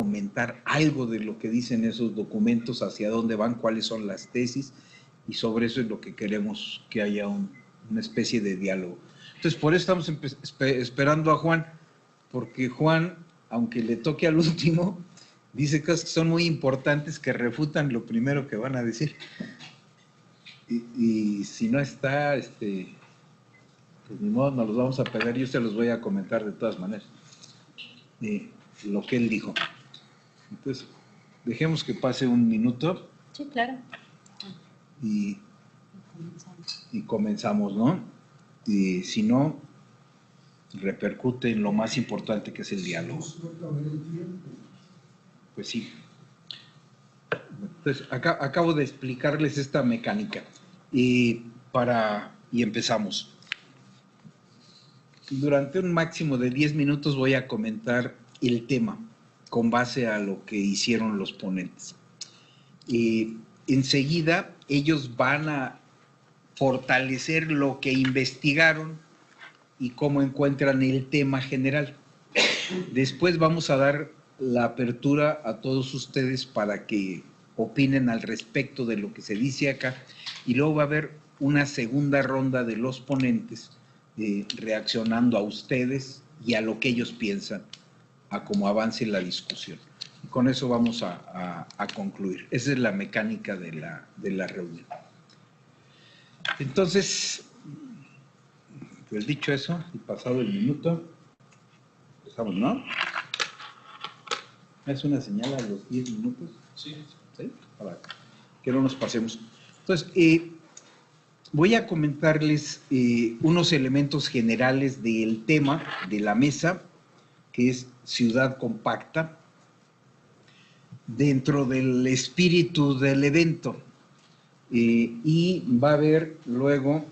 comentar algo de lo que dicen esos documentos, hacia dónde van, cuáles son las tesis, y sobre eso es lo que queremos que haya una especie de diálogo. Entonces, por eso estamos esperando a Juan, porque Juan, aunque le toque al último, dice cosas que son muy importantes que refutan lo primero que van a decir. Y si no está, pues ni modo, nos los vamos a pegar, yo se los voy a comentar de todas maneras, lo que él dijo. Entonces, dejemos que pase un minuto. Sí, claro. Y comenzamos, ¿no? Y si no, repercute en lo más importante que es el diálogo. Pues sí. Entonces, acabo de explicarles esta mecánica y empezamos. Durante un máximo de 10 minutos voy a comentar el tema con base a lo que hicieron los ponentes. Enseguida ellos van a fortalecer lo que investigaron y cómo encuentran el tema general. Después vamos a dar la apertura a todos ustedes para que opinen al respecto de lo que se dice acá, y luego va a haber una segunda ronda de los ponentes reaccionando a ustedes y a lo que ellos piensan, a cómo avance la discusión. Y con eso vamos a concluir. Esa es la mecánica de la reunión. Entonces, pues dicho eso, y pasado el minuto, empezamos, ¿no? ¿Es una señal a los 10 minutos? Sí. ¿Sí? Para que no nos pasemos. Entonces, voy a comentarles unos elementos generales del tema de la mesa, que es ciudad compacta, dentro del espíritu del evento. Y va a haber luego,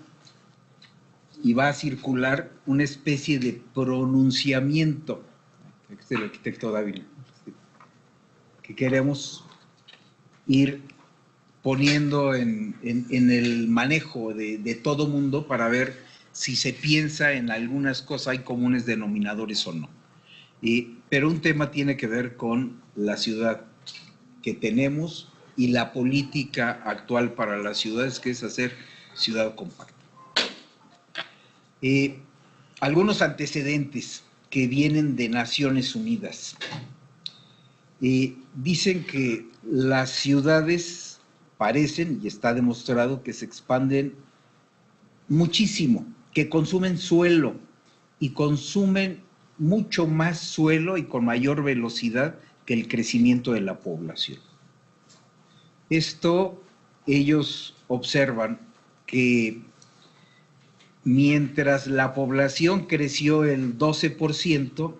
y va a circular una especie de pronunciamiento, este es el arquitecto Dávila, que queremos ir poniendo en el manejo de todo mundo para ver si se piensa en algunas cosas, hay comunes denominadores o no. Pero un tema tiene que ver con la ciudad que tenemos y la política actual para las ciudades, que es hacer ciudad compacta. Algunos antecedentes que vienen de Naciones Unidas. Dicen que las ciudades parecen, y está demostrado, que se expanden muchísimo, que consumen suelo y consumen mucho más suelo y con mayor velocidad que el crecimiento de la población. Esto ellos observan que mientras la población creció el 12%,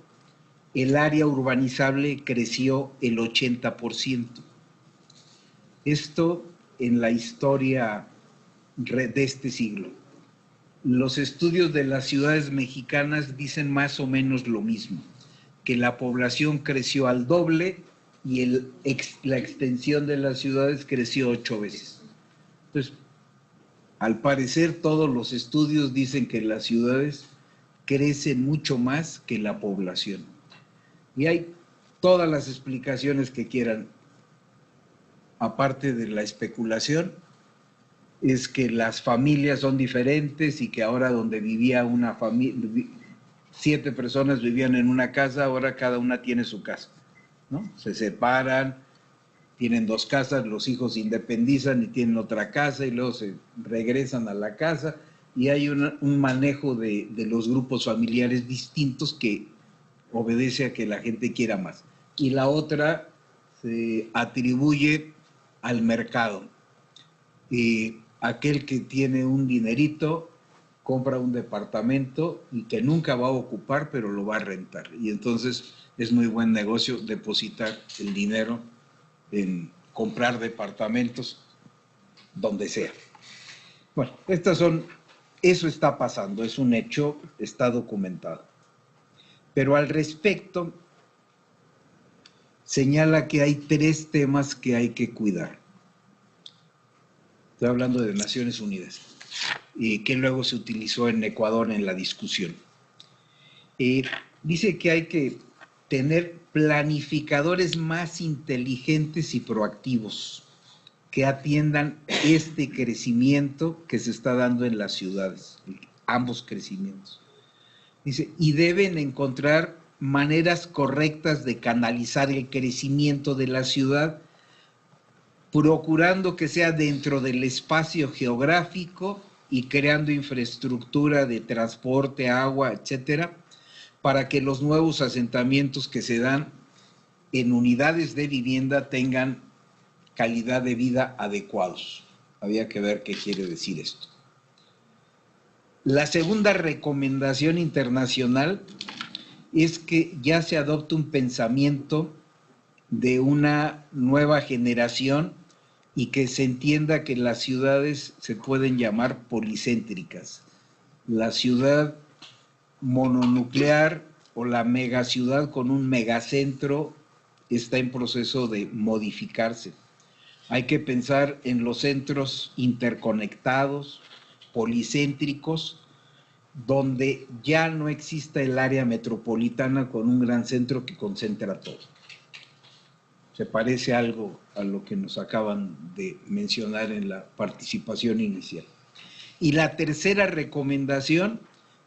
el área urbanizable creció el 80%. Esto en la historia de este siglo. Los estudios de las ciudades mexicanas dicen más o menos lo mismo, que la población creció al doble y la extensión de las ciudades creció 8 veces. Entonces, al parecer todos los estudios dicen que las ciudades crecen mucho más que la población. Y hay todas las explicaciones que quieran, aparte de la especulación, es que las familias son diferentes y que ahora donde vivía una familia, 7 personas vivían en una casa, ahora cada una tiene su casa, ¿no? Se separan, tienen 2 casas, los hijos se independizan y tienen otra casa y luego se regresan a la casa, y hay un manejo de los grupos familiares distintos que obedece a que la gente quiera más. Y la otra se atribuye al mercado. Aquel que tiene un dinerito compra un departamento y que nunca va a ocupar, pero lo va a rentar. Y entonces es muy buen negocio depositar el dinero en comprar departamentos donde sea. Bueno, eso está pasando, es un hecho, está documentado. Pero al respecto, señala que hay 3 temas que hay que cuidar. Estoy hablando de Naciones Unidas, que luego se utilizó en Ecuador en la discusión. Dice que hay que tener planificadores más inteligentes y proactivos que atiendan este crecimiento que se está dando en las ciudades, ambos crecimientos. Dice, y deben encontrar maneras correctas de canalizar el crecimiento de la ciudad, procurando que sea dentro del espacio geográfico y creando infraestructura de transporte, agua, etcétera, para que los nuevos asentamientos que se dan en unidades de vivienda tengan calidad de vida adecuados. Había que ver qué quiere decir esto. La segunda recomendación internacional es que ya se adopte un pensamiento de una nueva generación y que se entienda que las ciudades se pueden llamar policéntricas. La ciudad mononuclear o la megaciudad con un megacentro está en proceso de modificarse. Hay que pensar en los centros interconectados, policéntricos, donde ya no exista el área metropolitana con un gran centro que concentra todo. Se parece algo a lo que nos acaban de mencionar en la participación inicial. Y la tercera recomendación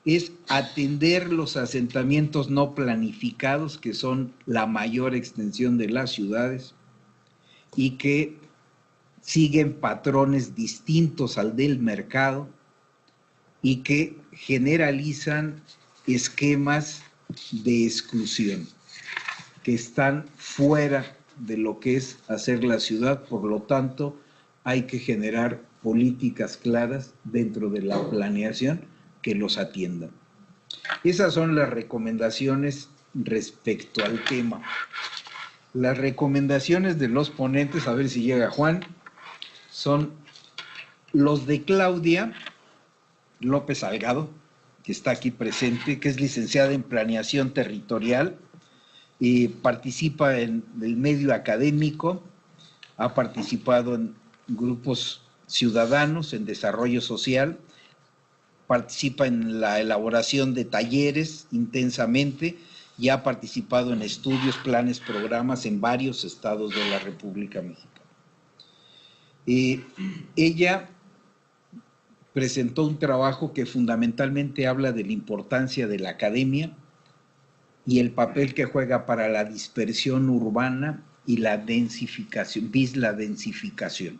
es atender los asentamientos no planificados, que son la mayor extensión de las ciudades y que siguen patrones distintos al del mercado y que generalizan esquemas de exclusión que están fuera de lo que es hacer la ciudad. Por lo tanto, hay que generar políticas claras dentro de la planeación que los atiendan. Esas son las recomendaciones respecto al tema. Las recomendaciones de los ponentes, a ver si llega Juan, son los de Claudia López Salgado, que está aquí presente, que es licenciada en Planeación Territorial, y participa en el medio académico, ha participado en grupos ciudadanos, en desarrollo social, participa en la elaboración de talleres intensamente y ha participado en estudios, planes, programas en varios estados de la República Mexicana. Ella presentó un trabajo que fundamentalmente habla de la importancia de la academia y el papel que juega para la dispersión urbana y la densificación, la densificación.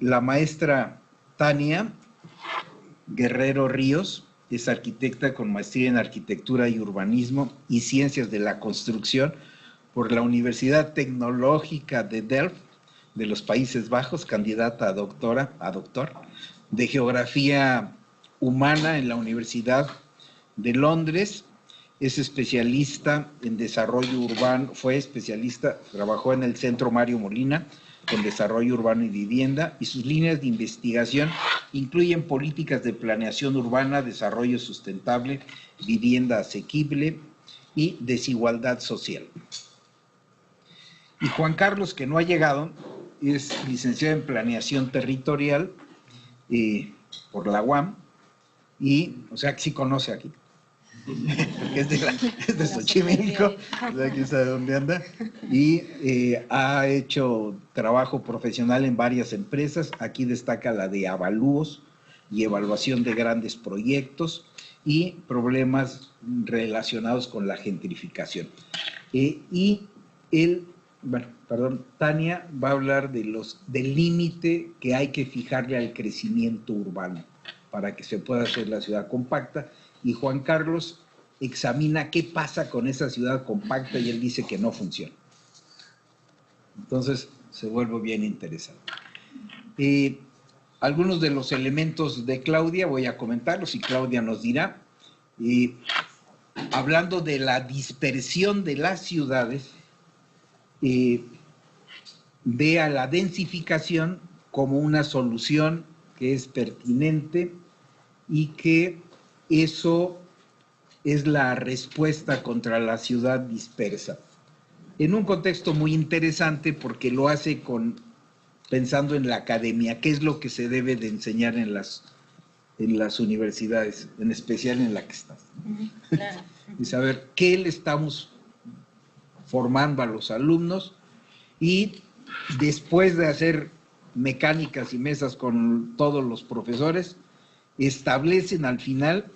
La maestra Tania Guerrero Ríos es arquitecta con maestría en Arquitectura y Urbanismo y Ciencias de la Construcción por la Universidad Tecnológica de Delft de los Países Bajos, candidata a doctor de Geografía Humana en la Universidad de Londres. Es especialista en desarrollo urbano, trabajó en el Centro Mario Molina con desarrollo urbano y vivienda, y sus líneas de investigación incluyen políticas de planeación urbana, desarrollo sustentable, vivienda asequible y desigualdad social. Y Juan Carlos, que no ha llegado, es licenciado en Planeación Territorial por la UAM, y, o sea, que sí conoce aquí. Es de Xochimilco, quién sabe dónde anda, y ha hecho trabajo profesional en varias empresas. Aquí destaca la de avalúos y evaluación de grandes proyectos y problemas relacionados con la gentrificación. Tania va a hablar del límite que hay que fijarle al crecimiento urbano para que se pueda hacer la ciudad compacta. Y Juan Carlos examina qué pasa con esa ciudad compacta y él dice que no funciona. Entonces se vuelve bien interesante. Algunos de los elementos de Claudia voy a comentarlos y Claudia nos dirá. Hablando de la dispersión de las ciudades, ve a la densificación como una solución que es pertinente y que eso es la respuesta contra la ciudad dispersa. En un contexto muy interesante porque lo hace pensando en la academia, qué es lo que se debe de enseñar en las universidades, en especial en la que estás. Claro. y saber qué le estamos formando a los alumnos, y después de hacer mecánicas y mesas con todos los profesores, establecen al final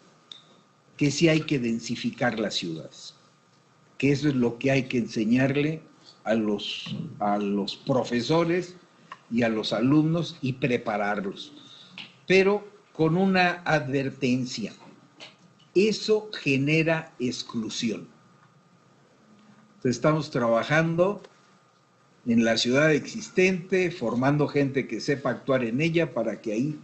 que sí hay que densificar las ciudades, que eso es lo que hay que enseñarle a los profesores y a los alumnos y prepararlos, pero con una advertencia: eso genera exclusión. Entonces, estamos trabajando en la ciudad existente, formando gente que sepa actuar en ella para que ahí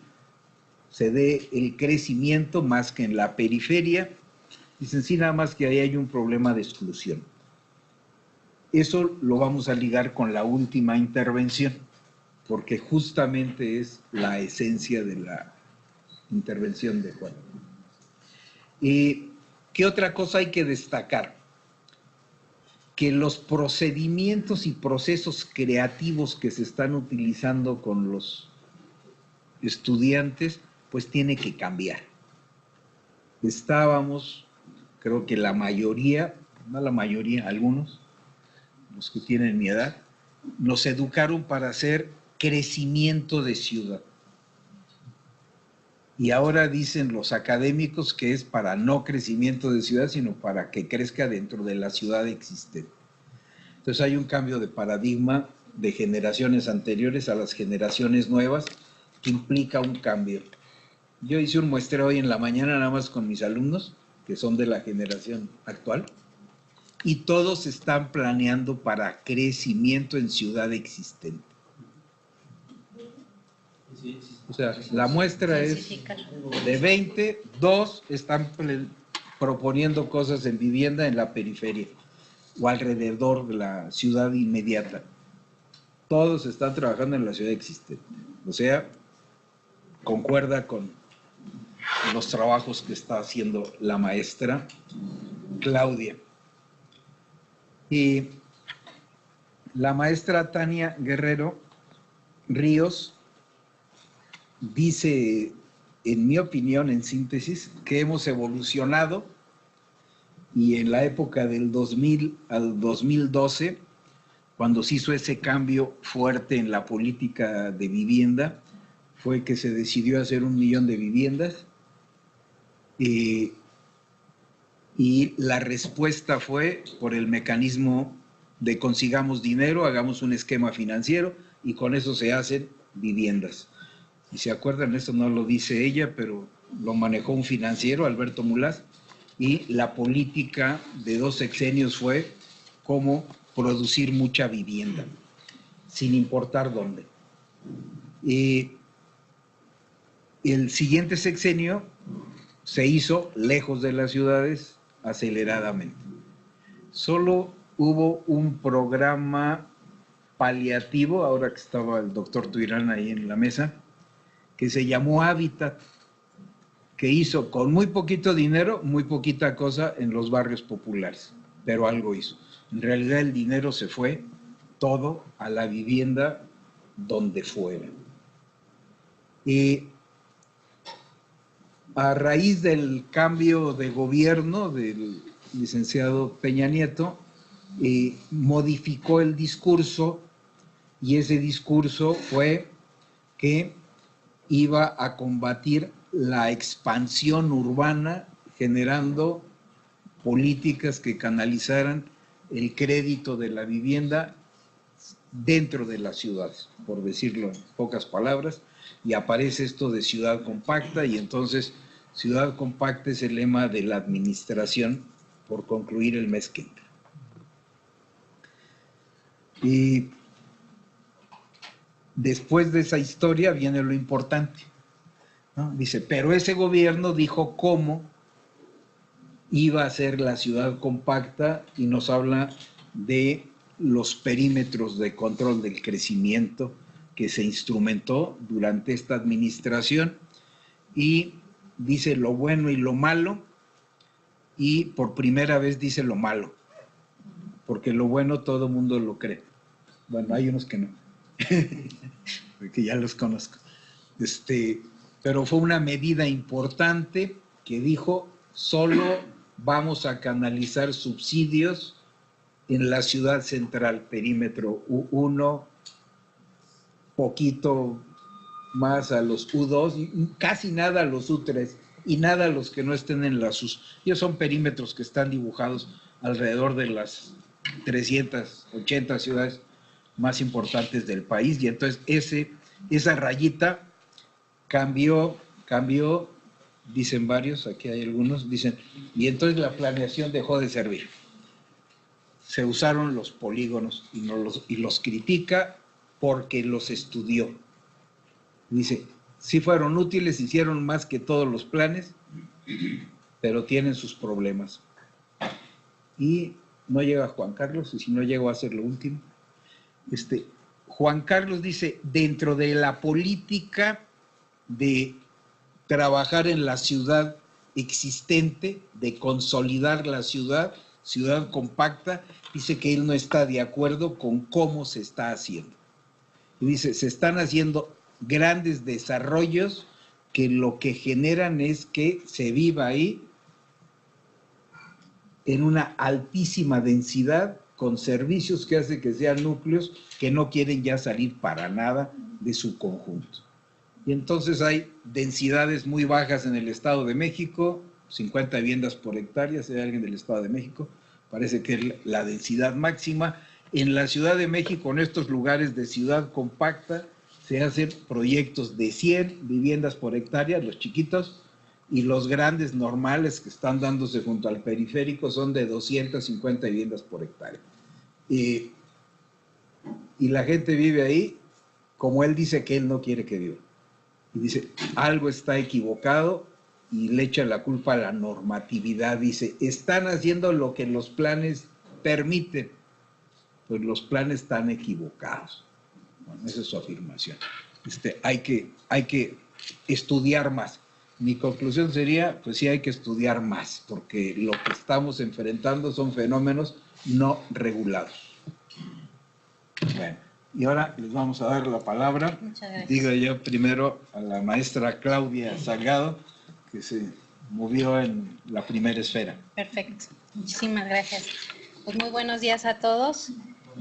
se dé el crecimiento más que en la periferia. Dicen, sí, nada más que ahí hay un problema de exclusión. Eso lo vamos a ligar con la última intervención, porque justamente es la esencia de la intervención de Juan. ¿Qué otra cosa hay que destacar? Que los procedimientos y procesos creativos que se están utilizando con los estudiantes, pues tiene que cambiar. Estábamos, creo que la mayoría, no la mayoría, algunos, los que tienen mi edad, nos educaron para hacer crecimiento de ciudad. Y ahora dicen los académicos que es para no crecimiento de ciudad, sino para que crezca dentro de la ciudad existente. Entonces hay un cambio de paradigma de generaciones anteriores a las generaciones nuevas que implica un cambio. Yo hice un muestreo hoy en la mañana nada más con mis alumnos, que son de la generación actual, y todos están planeando para crecimiento en ciudad existente. O sea, la muestra es de 20, 2 están proponiendo cosas en vivienda en la periferia o alrededor de la ciudad inmediata. Todos están trabajando en la ciudad existente. O sea, concuerda con los trabajos que está haciendo la maestra Claudia. Y la maestra Tania Guerrero Ríos dice, en mi opinión, en síntesis, que hemos evolucionado, y en la época del 2000 al 2012, cuando se hizo ese cambio fuerte en la política de vivienda, fue que se decidió hacer 1 millón de viviendas, y la respuesta fue por el mecanismo de consigamos dinero, hagamos un esquema financiero y con eso se hacen viviendas. Y se acuerdan, esto no lo dice ella, pero lo manejó un financiero, Alberto Mulás, y la política de 2 sexenios fue cómo producir mucha vivienda, sin importar dónde. El siguiente sexenio se hizo lejos de las ciudades, aceleradamente. Solo hubo un programa paliativo, ahora que estaba el doctor Tuirán ahí en la mesa, que se llamó Hábitat, que hizo con muy poquito dinero, muy poquita cosa en los barrios populares, pero algo hizo. En realidad el dinero se fue todo a la vivienda donde fuera. Y a raíz del cambio de gobierno del licenciado Peña Nieto, modificó el discurso, y ese discurso fue que iba a combatir la expansión urbana, generando políticas que canalizaran el crédito de la vivienda dentro de las ciudades, por decirlo en pocas palabras, y aparece esto de ciudad compacta, y entonces ciudad compacta es el lema de la administración por concluir el mes que entra. Y después de esa historia viene lo importante, ¿no? Dice, pero ese gobierno dijo cómo iba a ser la ciudad compacta y nos habla de los perímetros de control del crecimiento que se instrumentó durante esta administración, y dice lo bueno y lo malo, y por primera vez dice lo malo, porque lo bueno todo el mundo lo cree. Bueno, hay unos que no, porque ya los conozco. Pero fue una medida importante que dijo, solo vamos a canalizar subsidios en la ciudad central, perímetro U1, poquito más a los U2, casi nada a los U3 y nada a los que no estén en las US. Ellos son perímetros que están dibujados alrededor de las 380 ciudades más importantes del país, y entonces esa rayita cambió, dicen varios, aquí hay algunos, dicen, y entonces la planeación dejó de servir. Se usaron los polígonos y los critica porque los estudió. Dice, sí fueron útiles, hicieron más que todos los planes, pero tienen sus problemas. Y no llega Juan Carlos, y si no llego a hacer lo último. Juan Carlos dice, dentro de la política de trabajar en la ciudad existente, de consolidar la ciudad compacta, dice que él no está de acuerdo con cómo se está haciendo. Y dice, se están haciendo grandes desarrollos que lo que generan es que se viva ahí en una altísima densidad, con servicios que hace que sean núcleos que no quieren ya salir para nada de su conjunto. Y entonces hay densidades muy bajas en el Estado de México, 50 viviendas por hectárea, si hay alguien del Estado de México, parece que es la densidad máxima. En la Ciudad de México, en estos lugares de ciudad compacta, se hacen proyectos de 100 viviendas por hectárea, los chiquitos, y los grandes normales que están dándose junto al periférico son de 250 viviendas por hectárea. Y la gente vive ahí como él dice que él no quiere que viva. Y dice, algo está equivocado, y le echa la culpa a la normatividad. Dice, están haciendo lo que los planes permiten, pues los planes están equivocados. Bueno, esa es su afirmación. Hay que estudiar más. Mi conclusión sería, pues sí hay que estudiar más, porque lo que estamos enfrentando son fenómenos no regulados. Bueno, y ahora les vamos a dar la palabra. Muchas gracias. Digo yo primero a la maestra Claudia Salgado, que se movió en la primera esfera. Perfecto, muchísimas gracias. Pues muy buenos días a todos.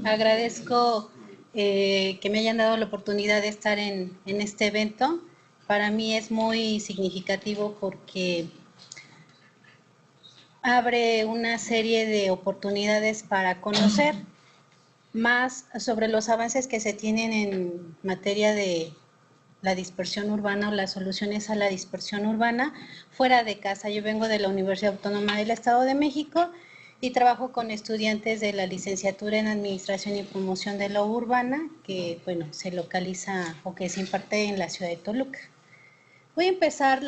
Agradezco que me hayan dado la oportunidad de estar en este evento. Para mí es muy significativo porque abre una serie de oportunidades para conocer más sobre los avances que se tienen en materia de la dispersión urbana o las soluciones a la dispersión urbana fuera de casa. Yo vengo de la Universidad Autónoma del Estado de México y trabajo con estudiantes de la licenciatura en Administración y Promoción de la Urbana, que bueno, se localiza o que se imparte en la ciudad de Toluca. Voy a empezar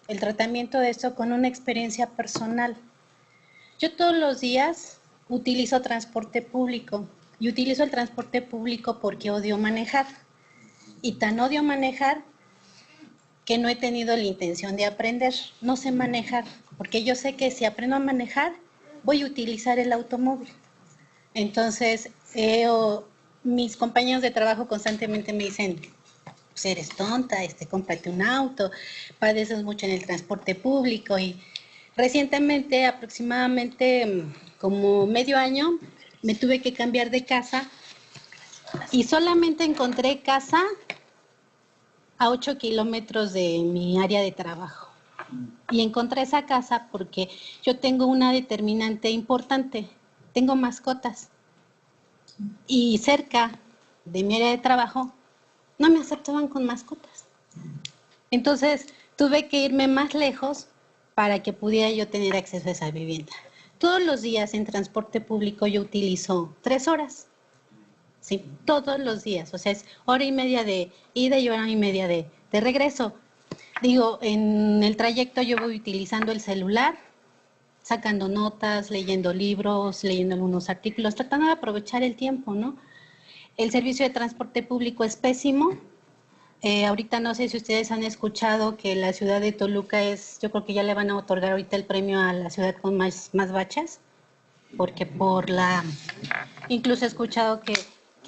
el tratamiento de esto con una experiencia personal. Yo todos los días utilizo transporte público y utilizo el transporte público porque odio manejar. Y tan odio manejar que no he tenido la intención de aprender. No sé manejar, porque yo sé que si aprendo a manejar, voy a utilizar el automóvil. Entonces, mis compañeros de trabajo constantemente me dicen, pues eres tonta, cómprate un auto, padeces mucho en el transporte público. Y recientemente, aproximadamente como medio año, me tuve que cambiar de casa y solamente encontré casa a 8 kilómetros de mi área de trabajo. Y encontré esa casa porque yo tengo una determinante importante, tengo mascotas. Y cerca de mi área de trabajo no me aceptaban con mascotas. Entonces tuve que irme más lejos para que pudiera yo tener acceso a esa vivienda. Todos los días en transporte público yo utilizo 3 horas. Sí, todos los días, o sea, es hora y media de ida y hora y media de regreso. Digo, en el trayecto yo voy utilizando el celular, sacando notas, leyendo libros, leyendo algunos artículos, tratando de aprovechar el tiempo, ¿no? El servicio de transporte público es pésimo. Ahorita no sé si ustedes han escuchado que la ciudad de Toluca yo creo que ya le van a otorgar ahorita el premio a la ciudad con más baches, porque incluso he escuchado que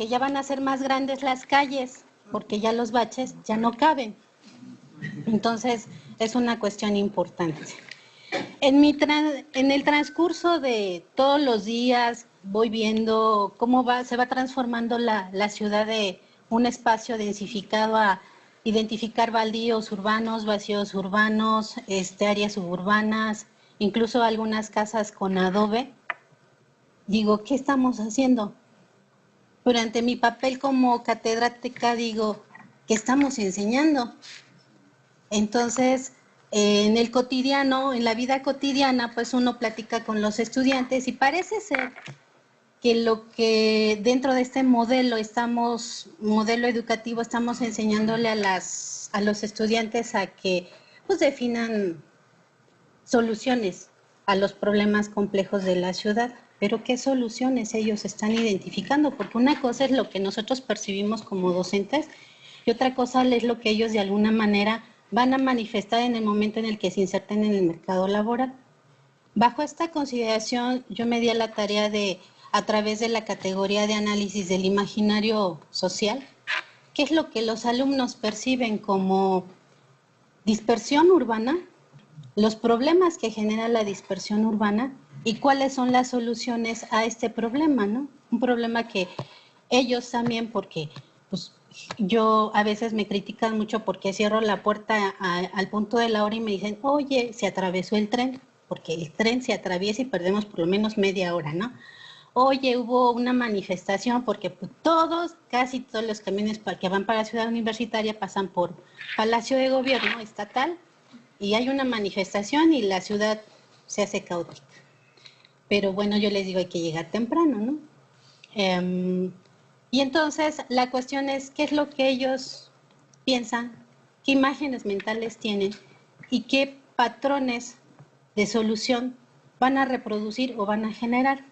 ya van a ser más grandes las calles, porque ya los baches ya no caben. Entonces, es una cuestión importante. En el transcurso de todos los días voy viendo cómo se va transformando la ciudad de un espacio densificado a identificar baldíos urbanos, vacíos urbanos, áreas suburbanas, incluso algunas casas con adobe. Digo, ¿qué estamos haciendo? Durante mi papel como catedrática digo, ¿qué estamos enseñando? Entonces, en el cotidiano, en la vida cotidiana, pues uno platica con los estudiantes y parece ser que lo que dentro de este modelo educativo, estamos enseñándole a los estudiantes a que pues definan soluciones a los problemas complejos de la ciudad. Pero ¿qué soluciones ellos están identificando? Porque una cosa es lo que nosotros percibimos como docentes y otra cosa es lo que ellos de alguna manera van a manifestar en el momento en el que se inserten en el mercado laboral. Bajo esta consideración, yo me di a la tarea de, a través de la categoría de análisis del imaginario social, qué es lo que los alumnos perciben como dispersión urbana, los problemas que genera la dispersión urbana y cuáles son las soluciones a este problema, ¿no? Un problema que ellos también, porque pues, yo a veces me critican mucho porque cierro la puerta al punto de la hora y me dicen, oye, se atravesó el tren, porque el tren se atraviesa y perdemos por lo menos media hora, ¿no? Oye, hubo una manifestación porque pues, casi todos los camiones que van para la ciudad universitaria pasan por Palacio de Gobierno estatal y hay una manifestación y la ciudad se hace caótica. Pero bueno, yo les digo, hay que llegar temprano, ¿no? Y entonces la cuestión es qué es lo que ellos piensan, qué imágenes mentales tienen y qué patrones de solución van a reproducir o van a generar.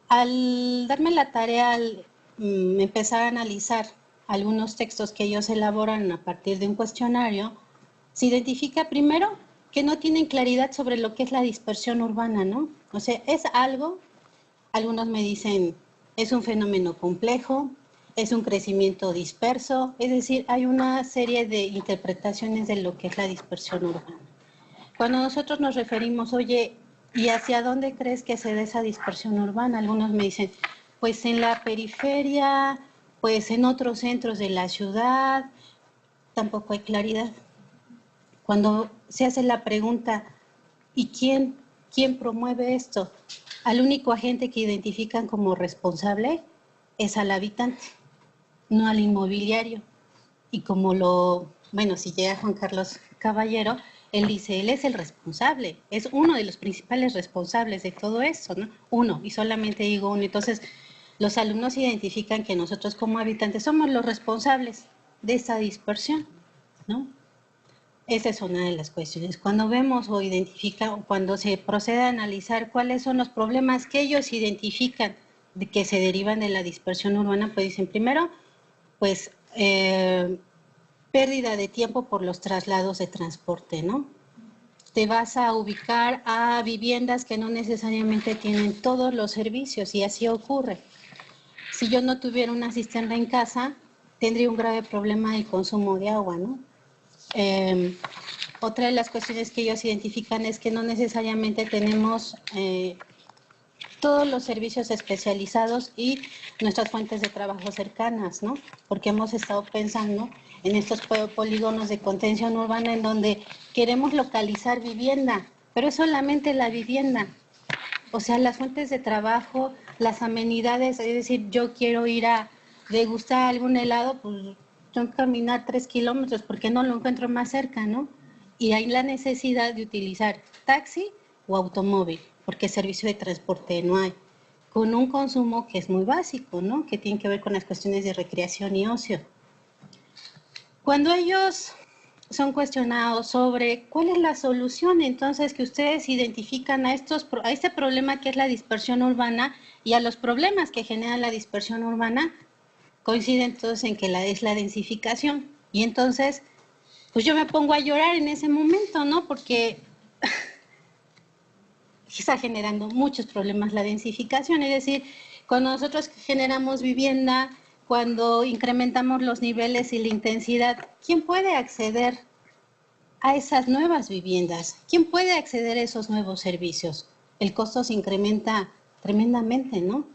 Al darme la tarea, al empezar a analizar algunos textos que ellos elaboran a partir de un cuestionario, se identifica primero que no tienen claridad sobre lo que es la dispersión urbana, ¿no? O sea, es algo, algunos me dicen, es un fenómeno complejo, es un crecimiento disperso, es decir, hay una serie de interpretaciones de lo que es la dispersión urbana. Cuando nosotros nos referimos, oye, ¿y hacia dónde crees que se da esa dispersión urbana? Algunos me dicen, pues en la periferia, pues en otros centros de la ciudad, tampoco hay claridad. Cuando se hace la pregunta, ¿y quién promueve esto? Al único agente que identifican como responsable es al habitante, no al inmobiliario. Y como si llega Juan Carlos Caballero, él dice, él es el responsable, es uno de los principales responsables de todo esto, ¿no? Uno, y solamente digo uno. Entonces, los alumnos identifican que nosotros como habitantes somos los responsables de esa dispersión, ¿no? Esa es una de las cuestiones. Cuando vemos o identifican, cuando se procede a analizar cuáles son los problemas que ellos identifican de que se derivan de la dispersión urbana, pues dicen primero, pues pérdida de tiempo por los traslados de transporte, ¿no? Te vas a ubicar a viviendas que no necesariamente tienen todos los servicios y así ocurre. Si yo no tuviera una cisterna en casa, tendría un grave problema de consumo de agua, ¿no? Otra de las cuestiones que ellos identifican es que no necesariamente tenemos todos los servicios especializados y nuestras fuentes de trabajo cercanas, ¿no? Porque hemos estado pensando en estos polígonos de contención urbana en donde queremos localizar vivienda, pero es solamente la vivienda. O sea, las fuentes de trabajo, las amenidades, es decir, yo quiero ir a degustar algún helado, pues tengo que caminar 3 kilómetros porque no lo encuentro más cerca, ¿no? Y hay la necesidad de utilizar taxi o automóvil, porque servicio de transporte no hay, con un consumo que es muy básico, ¿no? Que tiene que ver con las cuestiones de recreación y ocio. Cuando ellos son cuestionados sobre cuál es la solución, entonces, que ustedes identifican a este problema que es la dispersión urbana y a los problemas que genera la dispersión urbana, coinciden todos en que es la densificación. Y entonces, pues yo me pongo a llorar en ese momento, ¿no? Porque está generando muchos problemas la densificación. Es decir, cuando nosotros generamos vivienda, cuando incrementamos los niveles y la intensidad, ¿quién puede acceder a esas nuevas viviendas. ¿Quién puede acceder a esos nuevos servicios? El costo se incrementa tremendamente, ¿no?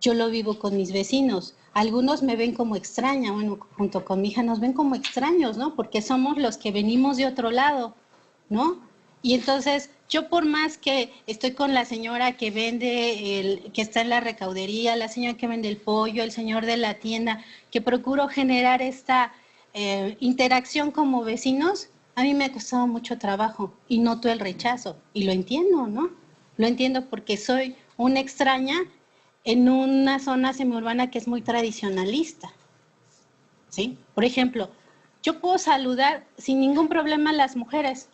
Yo lo vivo con mis vecinos. Algunos me ven como extraña, bueno, junto con mi hija nos ven como extraños, ¿no? Porque somos los que venimos de otro lado, ¿no? Y entonces, yo por más que estoy con la señora que vende, que está en la recaudería, la señora que vende el pollo, el señor de la tienda, que procuro generar esta interacción como vecinos, a mí me ha costado mucho trabajo y noto el rechazo. Y lo entiendo, ¿no? Lo entiendo porque soy una extraña en una zona semiurbana que es muy tradicionalista, ¿sí? Por ejemplo, yo puedo saludar sin ningún problema a las mujeres,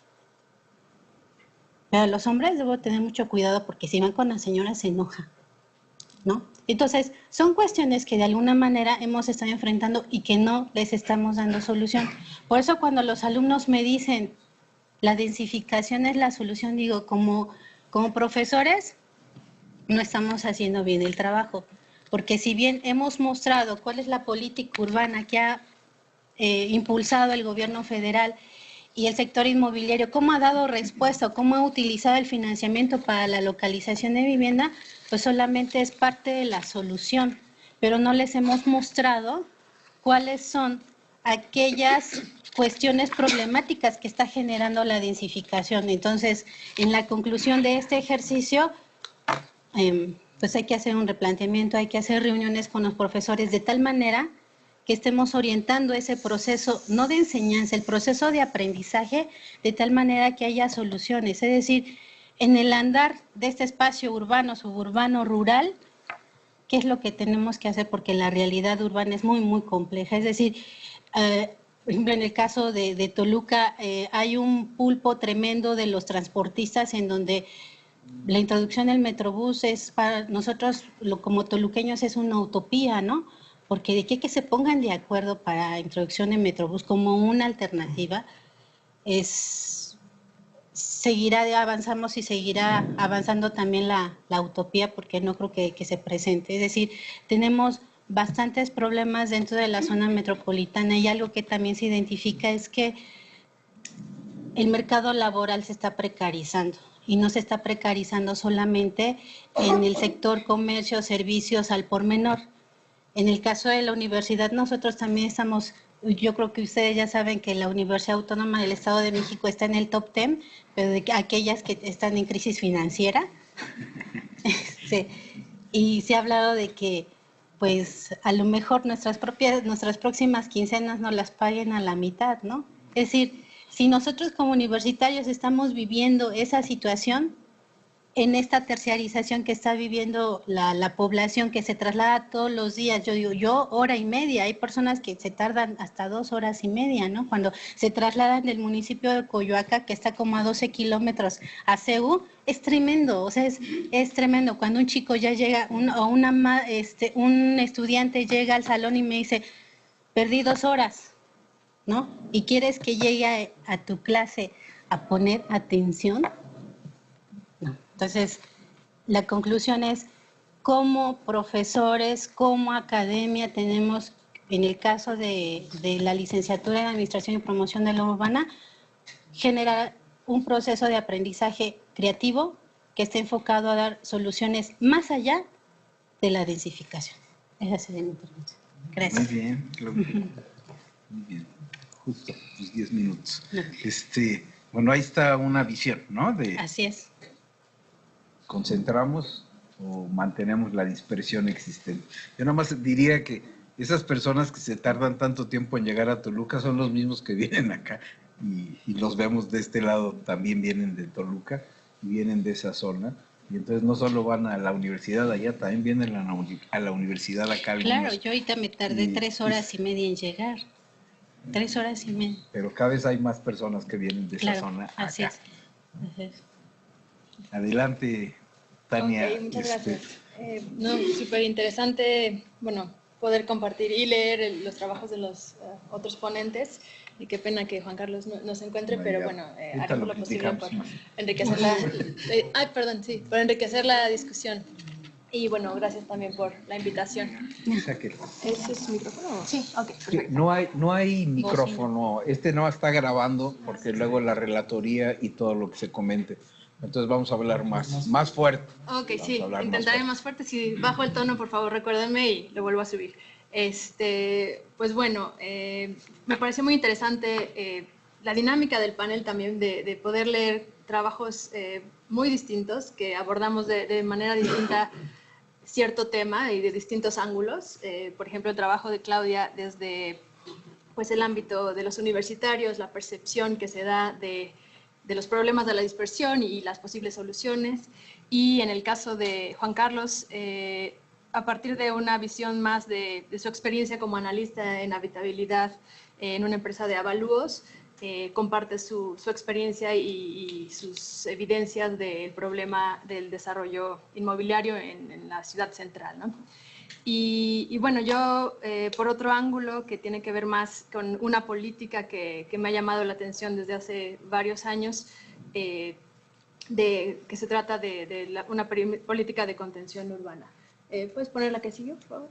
pero los hombres debo tener mucho cuidado porque si van con la señora se enoja, ¿no? Entonces, son cuestiones que de alguna manera hemos estado enfrentando y que no les estamos dando solución. Por eso cuando los alumnos me dicen, la densificación es la solución, digo, como profesores, no estamos haciendo bien el trabajo, porque si bien hemos mostrado cuál es la política urbana que ha impulsado el gobierno federal y el sector inmobiliario, cómo ha dado respuesta, cómo ha utilizado el financiamiento para la localización de vivienda, pues solamente es parte de la solución, pero no les hemos mostrado cuáles son aquellas cuestiones problemáticas que está generando la densificación. Entonces, en la conclusión de este ejercicio, pues hay que hacer un replanteamiento, hay que hacer reuniones con los profesores de tal manera que estemos orientando ese proceso, no de enseñanza, el proceso de aprendizaje, de tal manera que haya soluciones. Es decir, en el andar de este espacio urbano, suburbano, rural, ¿qué es lo que tenemos que hacer? Porque la realidad urbana es muy, muy compleja. Es decir, por ejemplo, en el caso de Toluca, hay un pulpo tremendo de los transportistas en donde la introducción del Metrobús es para nosotros, como toluqueños, es una utopía, ¿no? Porque de que se pongan de acuerdo para la introducción del Metrobús como una alternativa, seguirá avanzamos y seguirá avanzando también la utopía, porque no creo que se presente. Es decir, tenemos bastantes problemas dentro de la zona metropolitana y algo que también se identifica es que el mercado laboral se está precarizando. Y no se está precarizando solamente en el sector comercio, servicios al por menor. En el caso de la universidad, nosotros también estamos, yo creo que ustedes ya saben que la Universidad Autónoma del Estado de México está en el top 10, pero de aquellas que están en crisis financiera. Y se ha hablado de que, pues, a lo mejor nuestras próximas quincenas nos las paguen a la mitad, ¿no? Es decir, si nosotros como universitarios estamos viviendo esa situación, en esta terciarización que está viviendo la población, que se traslada todos los días, yo digo, hora y media, hay personas que se tardan hasta 2 horas y media, ¿no? Cuando se trasladan del municipio de Coyoaca, que está como a 12 kilómetros, a CEU, es tremendo, o sea, es tremendo. Cuando un chico ya llega, un estudiante llega al salón y me dice, perdí 2 horas, ¿no? Y quieres que llegue a tu clase a poner atención, ¿no? Entonces, la conclusión es, como profesores, como academia, tenemos, en el caso de la licenciatura en Administración y Promoción de la Urbana, generar un proceso de aprendizaje creativo que esté enfocado a dar soluciones más allá de la densificación. Esa sería mi intervención. Gracias. Muy bien, muy bien. Justo, tus 10 minutos. No. Bueno, ahí está una visión, ¿no? Así es. ¿Concentramos o mantenemos la dispersión existente? Yo nada más diría que esas personas que se tardan tanto tiempo en llegar a Toluca son los mismos que vienen acá y los vemos de este lado, también vienen de Toluca y vienen de esa zona. Y entonces no solo van a la universidad allá, también vienen a la universidad acá. Claro, yo ahorita me tardé 3 horas y media en llegar. 3 horas y media. Pero cada vez hay más personas que vienen de esa zona acá. Así es. Adelante, Tania. Okay, muchas gracias. No, súper interesante, bueno, poder compartir y leer los trabajos de los otros ponentes. Y qué pena que Juan Carlos no se encuentre, pero bueno, haremos lo posible por enriquecer por enriquecer la discusión. Y bueno, gracias también por la invitación. ¿Ese es su micrófono? Sí. Ok, Sí, perfecto. no hay micrófono, no está grabando porque luego la relatoría y todo lo que se comente. Entonces vamos a hablar más fuerte. Ok, Vamos sí, a hablar intentaré más fuerte. Si bajo el tono, por favor, recuérdenme y lo vuelvo a subir. Pues bueno, me pareció muy interesante la dinámica del panel también de poder leer trabajos muy distintos que abordamos de manera distinta cierto tema y de distintos ángulos. Por ejemplo, el trabajo de Claudia desde pues, el ámbito de los universitarios, la percepción que se da de los problemas de la dispersión y las posibles soluciones. Y en el caso de Juan Carlos, a partir de una visión más de su experiencia como analista en habitabilidad en una empresa de avalúos, comparte su experiencia y sus evidencias del problema del desarrollo inmobiliario en la ciudad central, ¿no? Y bueno, yo por otro ángulo que tiene que ver más con una política que me ha llamado la atención desde hace varios años, que se trata de una política de contención urbana. ¿Puedes poner la que sigue, por favor?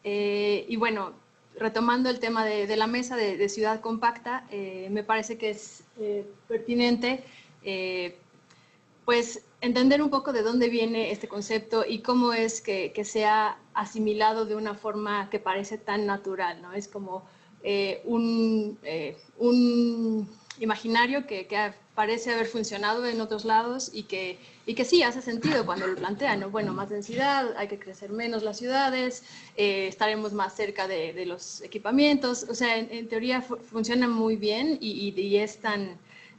Y bueno, retomando el tema de la mesa de ciudad compacta, me parece que es pertinente pues entender un poco de dónde viene este concepto y cómo es que se ha asimilado de una forma que parece tan natural, ¿no? Es como un imaginario que parece haber funcionado en otros lados y que sí hace sentido cuando lo plantean, ¿no? Bueno, más densidad, hay que crecer menos las ciudades, estaremos más cerca de los equipamientos, o sea, en teoría funciona muy bien y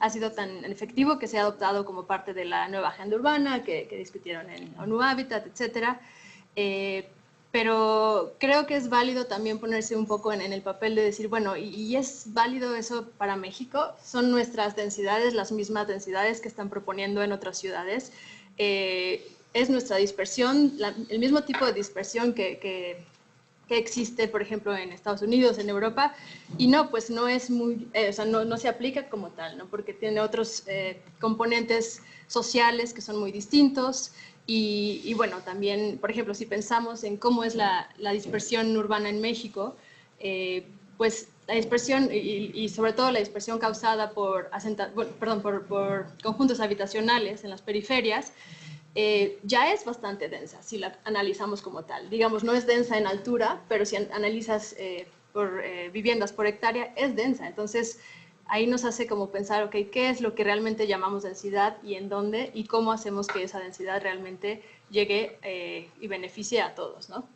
ha sido tan efectivo que se ha adoptado como parte de la nueva agenda urbana que discutieron en ONU Habitat, etcétera. Pero creo que es válido también ponerse un poco en el papel de decir, bueno, ¿y es válido eso para México? ¿Son nuestras densidades las mismas densidades que están proponiendo en otras ciudades? ¿Es nuestra dispersión el mismo tipo de dispersión que existe, por ejemplo, en Estados Unidos, en Europa? Y no, pues no es muy, o sea, no se aplica como tal, ¿no? Porque tiene otros componentes sociales que son muy distintos. Y bueno, también, por ejemplo, si pensamos en cómo es la dispersión urbana en México, pues la dispersión y sobre todo la dispersión causada por conjuntos habitacionales en las periferias, ya es bastante densa si la analizamos como tal. Digamos, no es densa en altura, pero si analizas por viviendas por hectárea, es densa. Entonces, ahí nos hace como pensar, ok, ¿qué es lo que realmente llamamos densidad y en dónde? Y cómo hacemos que esa densidad realmente llegue y beneficie a todos, ¿no?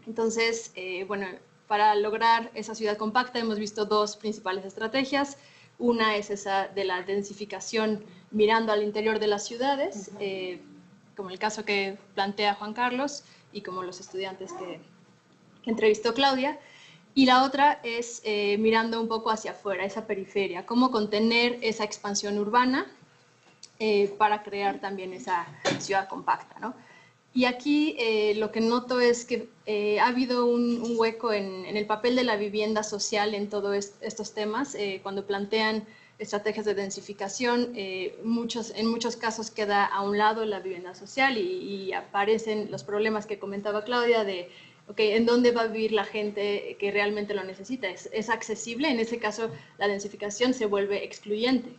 Entonces, bueno, para lograr esa ciudad compacta hemos visto dos principales estrategias. Una es esa de la densificación mirando al interior de las ciudades, como el caso que plantea Juan Carlos y como los estudiantes que entrevistó Claudia. Y la otra es mirando un poco hacia afuera, esa periferia, cómo contener esa expansión urbana para crear también esa ciudad compacta, ¿no? Y aquí lo que noto es que ha habido un hueco en el papel de la vivienda social en todos estos temas. Cuando plantean estrategias de densificación, en muchos casos queda a un lado la vivienda social y aparecen los problemas que comentaba Claudia de, okay, ¿en dónde va a vivir la gente que realmente lo necesita? ¿Es accesible? En ese caso, la densificación se vuelve excluyente.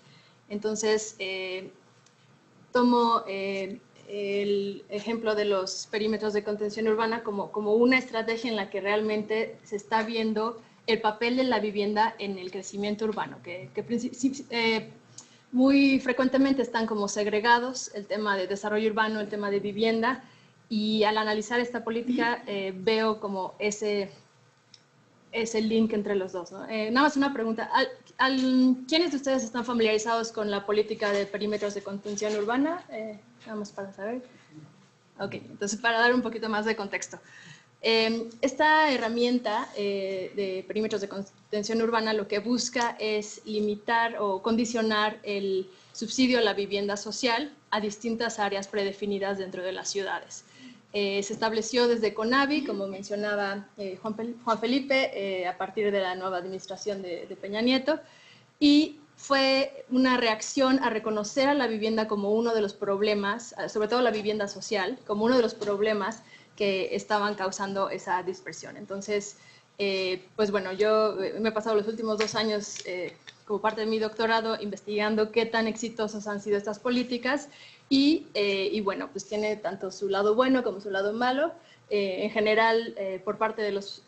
Entonces, tomo el ejemplo de los perímetros de contención urbana como una estrategia en la que realmente se está viendo el papel de la vivienda en el crecimiento urbano, que muy frecuentemente están como segregados, el tema de desarrollo urbano, el tema de vivienda, y al analizar esta política veo como ese link entre los dos, ¿no? Nada más una pregunta. ¿Quiénes de ustedes están familiarizados con la política de perímetros de contención urbana? Nada más para saber. Ok, entonces para dar un poquito más de contexto. Esta herramienta de perímetros de contención urbana lo que busca es limitar o condicionar el subsidio a la vivienda social a distintas áreas predefinidas dentro de las ciudades. Se estableció desde CONAVI, como mencionaba Juan Felipe, a partir de la nueva administración de Peña Nieto, y fue una reacción a reconocer a la vivienda como uno de los problemas, sobre todo la vivienda social, como uno de los problemas que estaban causando esa dispersión. Entonces, pues bueno, yo me he pasado los últimos 2 años como parte de mi doctorado investigando qué tan exitosas han sido estas políticas y bueno, pues tiene tanto su lado bueno como su lado malo. En general, por parte de los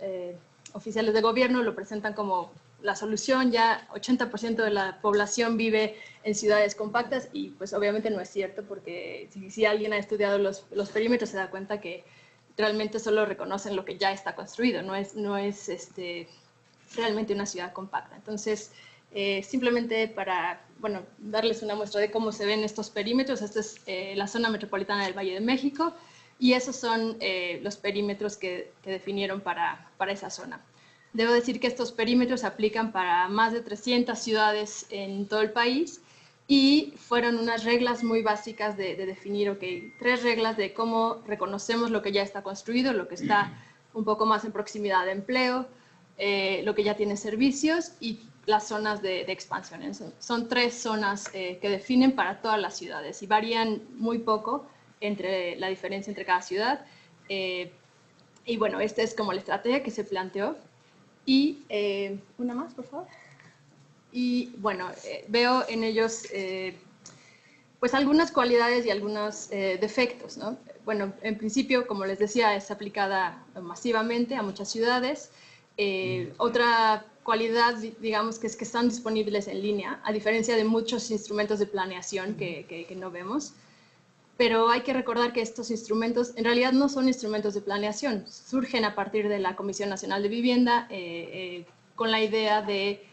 oficiales de gobierno lo presentan como la solución. Ya 80% de la población vive en ciudades compactas y pues obviamente no es cierto, porque si alguien ha estudiado los perímetros se da cuenta que realmente solo reconocen lo que ya está construido, no es realmente una ciudad compacta. Entonces, simplemente para, bueno, darles una muestra de cómo se ven estos perímetros, esta es la zona metropolitana del Valle de México y esos son los perímetros que definieron para esa zona. Debo decir que estos perímetros se aplican para más de 300 ciudades en todo el país y fueron unas reglas muy básicas de definir, 3 reglas de cómo reconocemos lo que ya está construido, lo que está un poco más en proximidad de empleo, lo que ya tiene servicios y las zonas de expansión. Son 3 zonas que definen para todas las ciudades y varían muy poco entre la diferencia entre cada ciudad. Y bueno, esta es como la estrategia que se planteó. Y una más, por favor. Y bueno, veo en ellos pues algunas cualidades y algunos defectos, ¿no? Bueno, en principio, como les decía, es aplicada masivamente a muchas ciudades. Otra cualidad, digamos, que es que están disponibles en línea, a diferencia de muchos instrumentos de planeación que no vemos. Pero hay que recordar que estos instrumentos en realidad no son instrumentos de planeación, surgen a partir de la Comisión Nacional de Vivienda con la idea de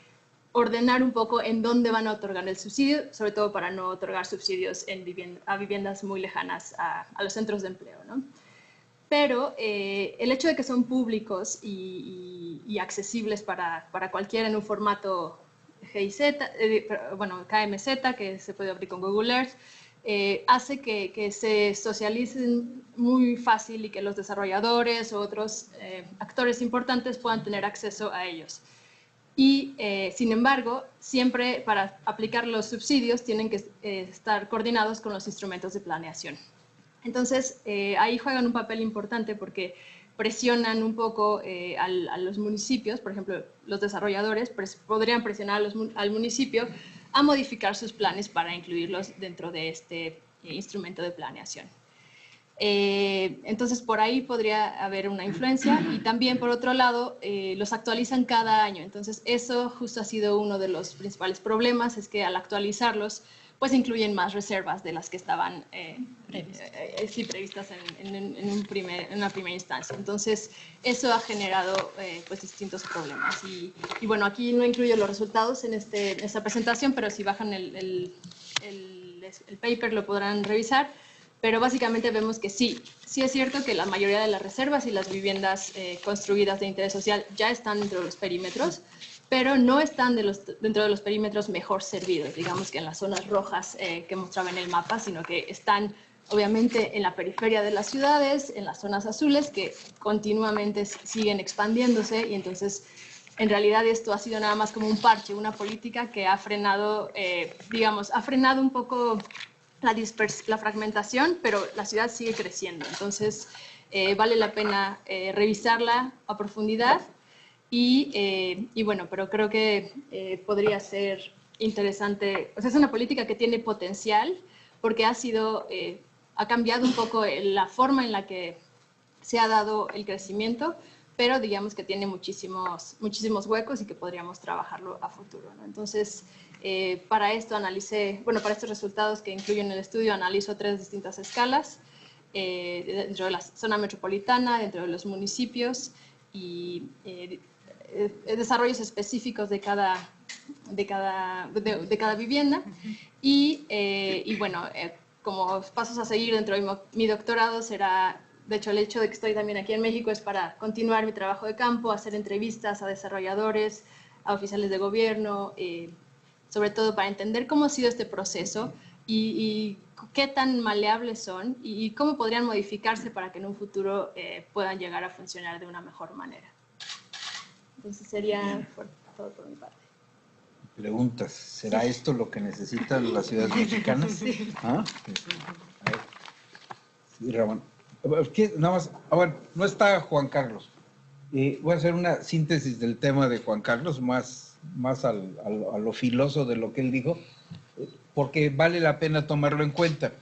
ordenar un poco en dónde van a otorgar el subsidio, sobre todo para no otorgar subsidios a viviendas muy lejanas a los centros de empleo, ¿no? Pero el hecho de que son públicos y accesibles para cualquiera en un formato GIZ, bueno, KMZ, que se puede abrir con Google Earth, hace que se socialicen muy fácil y que los desarrolladores o otros actores importantes puedan tener acceso a ellos. Y, sin embargo, siempre para aplicar los subsidios tienen que estar coordinados con los instrumentos de planeación. Entonces, ahí juegan un papel importante porque presionan un poco a los municipios, por ejemplo, los desarrolladores podrían presionar al municipio a modificar sus planes para incluirlos dentro de este instrumento de planeación. Entonces, por ahí podría haber una influencia y también, por otro lado, los actualizan cada año. Entonces, eso justo ha sido uno de los principales problemas, es que al actualizarlos, pues incluyen más reservas de las que estaban previstas en una primera instancia. Entonces, eso ha generado pues distintos problemas. Y bueno, aquí no incluyo los resultados en esta presentación, pero si bajan el paper lo podrán revisar. Pero básicamente vemos que sí es cierto que la mayoría de las reservas y las viviendas construidas de interés social ya están dentro de los perímetros, pero no están dentro de los perímetros mejor servidos, digamos que en las zonas rojas que mostraba en el mapa, sino que están obviamente en la periferia de las ciudades, en las zonas azules, que continuamente siguen expandiéndose, y entonces en realidad esto ha sido nada más como un parche, una política que ha frenado, ha frenado un poco la fragmentación, pero la ciudad sigue creciendo. Entonces, vale la pena revisarla a profundidad y bueno, pero creo que podría ser interesante. O sea, es una política que tiene potencial porque ha cambiado un poco la forma en la que se ha dado el crecimiento, pero digamos que tiene muchísimos huecos y que podríamos trabajarlo a futuro, ¿no? Entonces, para esto para estos resultados que incluyen el estudio, analizo 3 distintas escalas dentro de la zona metropolitana, dentro de los municipios y desarrollos específicos de cada vivienda. Y bueno, como pasos a seguir dentro de mi doctorado será, de hecho, el hecho de que estoy también aquí en México es para continuar mi trabajo de campo, hacer entrevistas a desarrolladores, a oficiales de gobierno, sobre todo para entender cómo ha sido este proceso y qué tan maleables son y cómo podrían modificarse para que en un futuro puedan llegar a funcionar de una mejor manera. Entonces sería todo por mi parte. Preguntas, ¿será esto lo que necesitan las ciudades mexicanas? Sí. ¿Ah? A ver. Sí, Ramón. Nada más, bueno, no está Juan Carlos. Voy a hacer una síntesis del tema de Juan Carlos, más a lo filoso de lo que él dijo, porque vale la pena tomarlo en cuenta.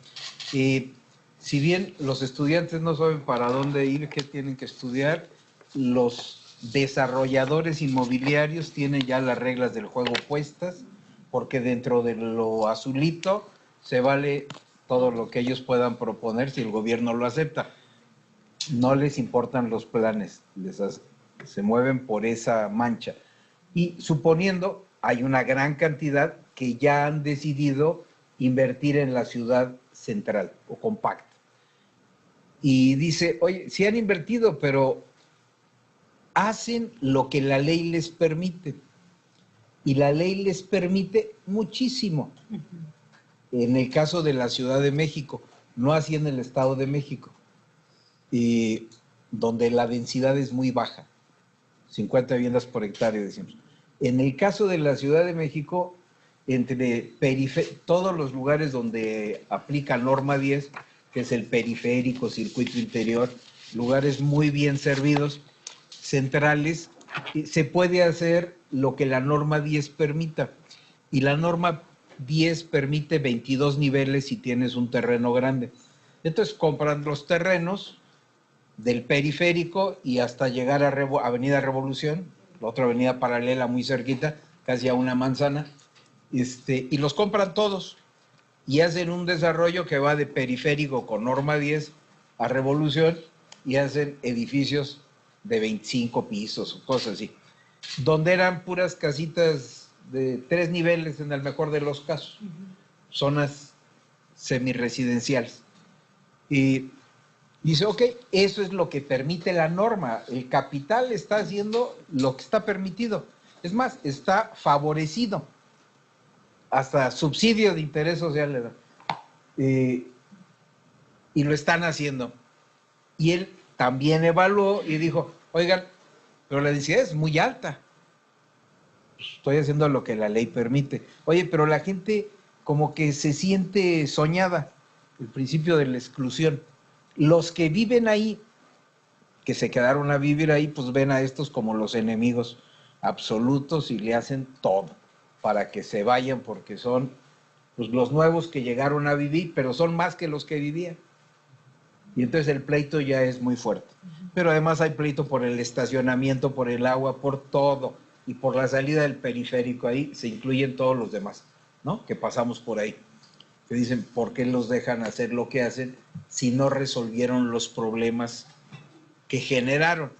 Si bien los estudiantes no saben para dónde ir, qué tienen que estudiar, los desarrolladores inmobiliarios tienen ya las reglas del juego puestas, porque dentro de lo azulito se vale todo lo que ellos puedan proponer si el gobierno lo acepta. No les importan los planes, se mueven por esa mancha. Y suponiendo, hay una gran cantidad que ya han decidido invertir en la ciudad central o compacta. Y dice, oye, sí han invertido, pero hacen lo que la ley les permite. Y la ley les permite muchísimo. En el caso de la Ciudad de México, no así en el Estado de México, donde la densidad es muy baja, 50 viviendas por hectárea, decimos. En el caso de la Ciudad de México, entre todos los lugares donde aplica norma 10, que es el periférico, circuito interior, lugares muy bien servidos, centrales, se puede hacer lo que la norma 10 permita. Y la norma 10 permite 22 niveles si tienes un terreno grande. Entonces compran los terrenos del periférico y hasta llegar a Avenida Revolución, la otra avenida paralela muy cerquita, casi a una manzana, y los compran todos y hacen un desarrollo que va de periférico con norma 10 a Revolución y hacen edificios de 25 pisos o cosas así, donde eran puras casitas de 3 niveles en el mejor de los casos, zonas semirresidenciales. Y dice, ok, eso es lo que permite la norma, el capital está haciendo lo que está permitido, es más, está favorecido, hasta subsidio de interés social le da, y lo están haciendo. Y él también evaluó y dijo, oigan, pero la densidad es muy alta, estoy haciendo lo que la ley permite. Oye, pero la gente como que se siente soñada, el principio de la exclusión. Los que viven ahí, que se quedaron a vivir ahí, pues ven a estos como los enemigos absolutos y le hacen todo para que se vayan, porque son pues, los nuevos que llegaron a vivir, pero son más que los que vivían. Y entonces el pleito ya es muy fuerte. Pero además hay pleito por el estacionamiento, por el agua, por todo. Y por la salida del periférico ahí se incluyen todos los demás, ¿no? Que pasamos por ahí. Que dicen, ¿por qué los dejan hacer lo que hacen si no resolvieron los problemas que generaron?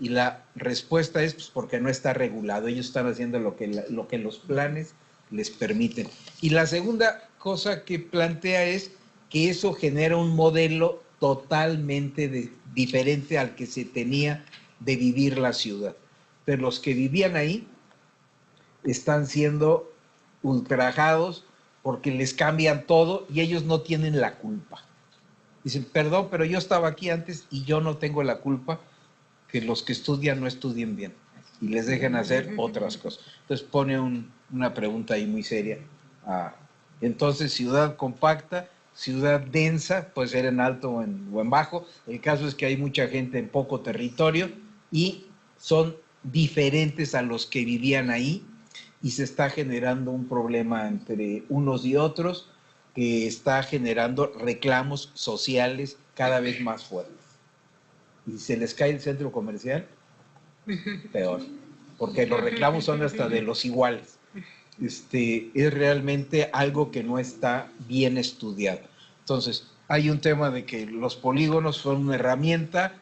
Y la respuesta es, pues, porque no está regulado. Ellos están haciendo lo que los planes les permiten. Y la segunda cosa que plantea es que eso genera un modelo totalmente diferente al que se tenía de vivir la ciudad. Pero los que vivían ahí están siendo ultrajados porque les cambian todo y ellos no tienen la culpa. Dicen, perdón, pero yo estaba aquí antes y yo no tengo la culpa que los que estudian no estudien bien y les dejen hacer otras cosas. Entonces pone una pregunta ahí muy seria. Entonces, ciudad compacta, ciudad densa, puede ser en alto o en bajo. El caso es que hay mucha gente en poco territorio y son diferentes a los que vivían ahí y se está generando un problema entre unos y otros que está generando reclamos sociales cada vez más fuertes. Y se les cae el centro comercial, peor, porque los reclamos son hasta de los iguales. Es realmente algo que no está bien estudiado. Entonces, hay un tema de que los polígonos son una herramienta,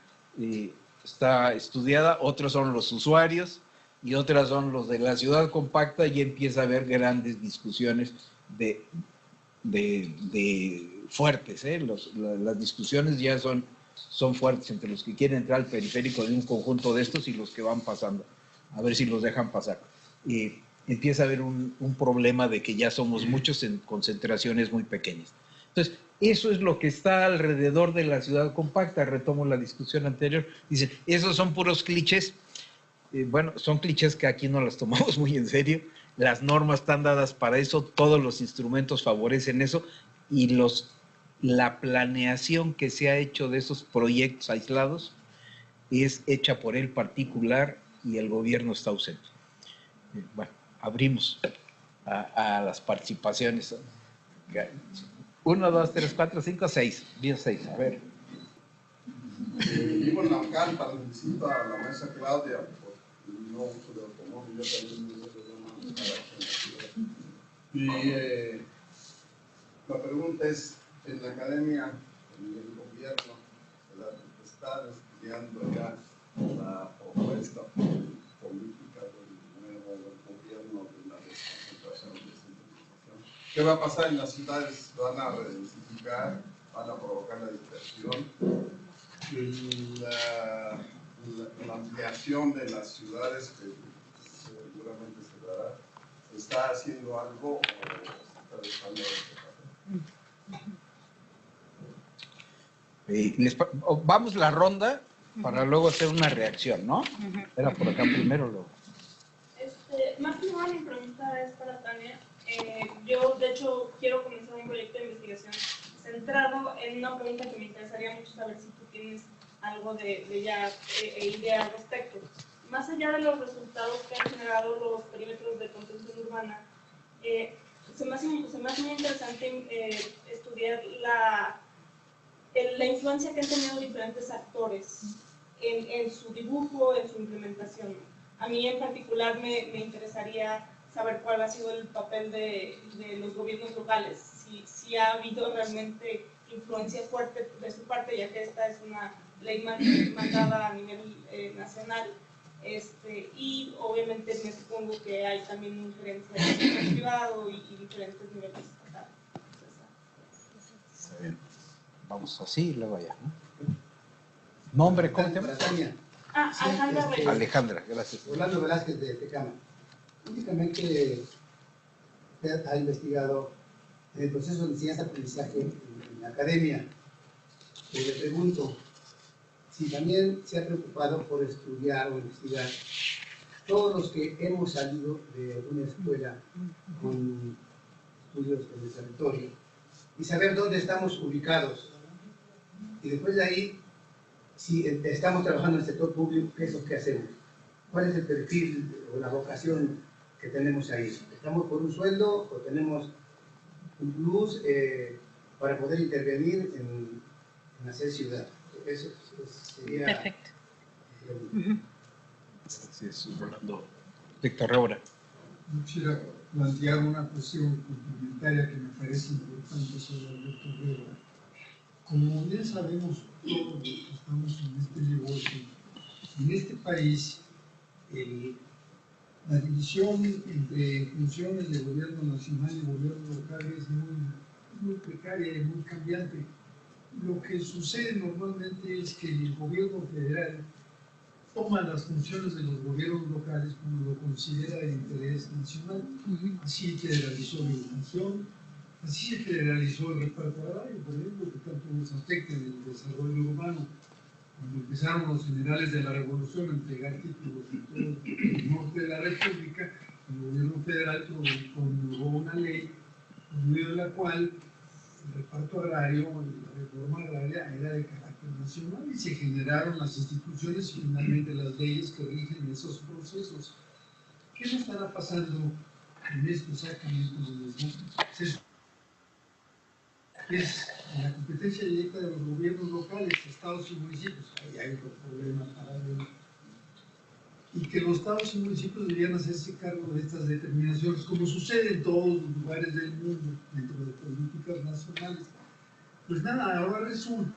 está estudiada, otros son los usuarios y otras son los de la ciudad compacta y empieza a haber grandes discusiones de fuertes, las discusiones ya son fuertes entre los que quieren entrar al periférico de un conjunto de estos y los que van pasando, a ver si los dejan pasar. Empieza a haber un problema de que ya somos muchos en concentraciones muy pequeñas. Entonces, eso es lo que está alrededor de la ciudad compacta. Retomo la discusión anterior. Dicen, esos son puros clichés. Bueno, son clichés que aquí no los tomamos muy en serio. Las normas están dadas para eso, todos los instrumentos favorecen eso y la planeación que se ha hecho de esos proyectos aislados es hecha por el particular y el gobierno está ausente. Bueno, abrimos a las participaciones. 1, 2, 3, 4, 5, 6. 6. A ver. Vivo en Naucalpan, felicito a la maestra Claudia por el no uso de automóvil. Yo también me llamo y la pregunta es, en la academia, en el gobierno, ¿están estudiando ya la propuesta política del nuevo gobierno de la desconcentración y descentralización? ¿Qué va a pasar en las ciudades? ¿Van a redensificar? ¿Van a provocar la dispersión? La ampliación de las ciudades que seguramente se dará, ¿se está haciendo algo o se está dejando de pasar? Vamos la ronda para luego hacer una reacción, ¿no? Era por acá primero, luego. Más que nada mi pregunta es para Tania. Yo, de hecho, quiero comenzar un proyecto de investigación centrado en una pregunta que me interesaría mucho saber si tú tienes algo de idea al respecto. Más allá de los resultados que han generado los perímetros de contención urbana, se me hace muy interesante estudiar la influencia que han tenido diferentes actores en su dibujo, en su implementación. A mí en particular me interesaría saber cuál ha sido el papel de los gobiernos locales, si ha habido realmente influencia fuerte de su parte, ya que esta es una ley mandada a nivel nacional, y obviamente me supongo que hay también injerencia del sector privado y diferentes niveles estatales. Está bien. Vamos así y luego allá, ¿no? ¿Nombre? ¿Cómo te llamas? Alejandra Reyes. Alejandra, gracias. Orlando Velázquez de Tecama. Únicamente usted ha investigado en el proceso de enseñanza-aprendizaje en la academia. Le pregunto si también se ha preocupado por estudiar o investigar todos los que hemos salido de una escuela con estudios en el territorio y saber dónde estamos ubicados. Y después de ahí, si estamos trabajando en el sector público, ¿qué es lo que hacemos? ¿Cuál es el perfil o la vocación que tenemos ahí? ¿Estamos por un sueldo o tenemos un plus para poder intervenir en hacer ciudad? Eso sería... Perfecto. Gracias, Rolando. Víctor Reura. Quisiera plantear una cuestión complementaria que me parece importante sobre Alberto Reura. Como bien sabemos todos los que estamos en este negocio, en este país la división entre funciones de gobierno nacional y gobierno local es muy precaria y muy cambiante. Lo que sucede normalmente es que el gobierno federal toma las funciones de los gobiernos locales como lo considera de interés nacional. Así federalizó la educación, así se federalizó el reparto agrario, por ejemplo, que tanto nos afecta en el desarrollo urbano. Cuando empezaron los generales de la Revolución a entregar títulos en todo el norte de la República, el gobierno federal promulgó una ley por medio de la cual el reparto agrario, la reforma agraria era de carácter nacional y se generaron las instituciones y finalmente las leyes que rigen esos procesos. ¿Qué nos estará pasando en esto exactamente? Es la competencia directa de los gobiernos locales, estados y municipios. Ahí hay otro problema paralelo. Y que los estados y municipios deberían hacerse cargo de estas determinaciones, como sucede en todos los lugares del mundo, dentro de políticas nacionales. Pues nada, ahora resulta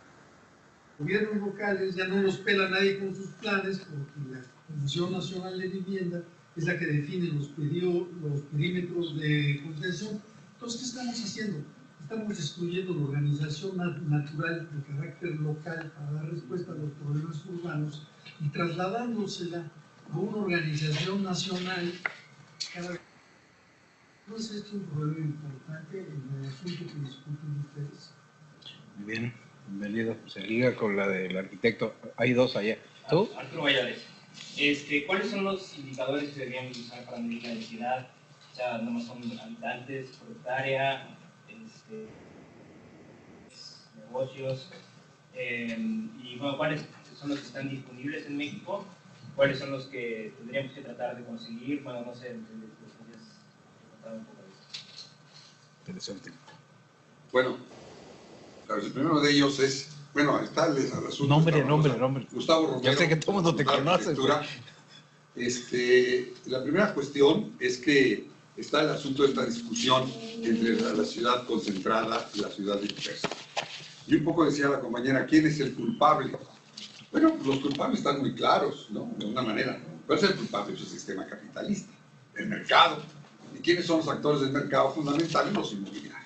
que los gobiernos locales ya no los pela nadie con sus planes, porque la Comisión Nacional de Vivienda es la que define los perímetros de contención. Entonces, ¿qué estamos haciendo? Estamos destruyendo la organización natural de carácter local para dar respuesta a los problemas urbanos y trasladándosela a una organización nacional cada vez. ¿No es esto un problema importante en el asunto que discuten ustedes? Muy bien, bienvenido. Se liga con la del arquitecto. Hay dos allá. ¿Tú? Arturo Valladares. ¿Cuáles son los indicadores que deberíamos usar para medir la densidad? O sea, nomás son habitantes por hectárea, negocios, y bueno, ¿cuáles son los que están disponibles en México? ¿Cuáles son los que tendríamos que tratar de conseguir? Bueno, no sé, les podrías contar un poco de eso. Interesante. Bueno, el primero de ellos es, bueno, está el asunto. Nombre. Gustavo Romero. Ya sé que todo el mundo te conoce. La primera cuestión es que está el asunto de esta discusión entre la ciudad concentrada y la ciudad dispersa. Y un poco decía la compañera, ¿quién es el culpable? Bueno, los culpables están muy claros, ¿no? De una manera. ¿Cuál es el culpable? Es el sistema capitalista, el mercado. ¿Y quiénes son los actores del mercado fundamentales? Los inmobiliarios.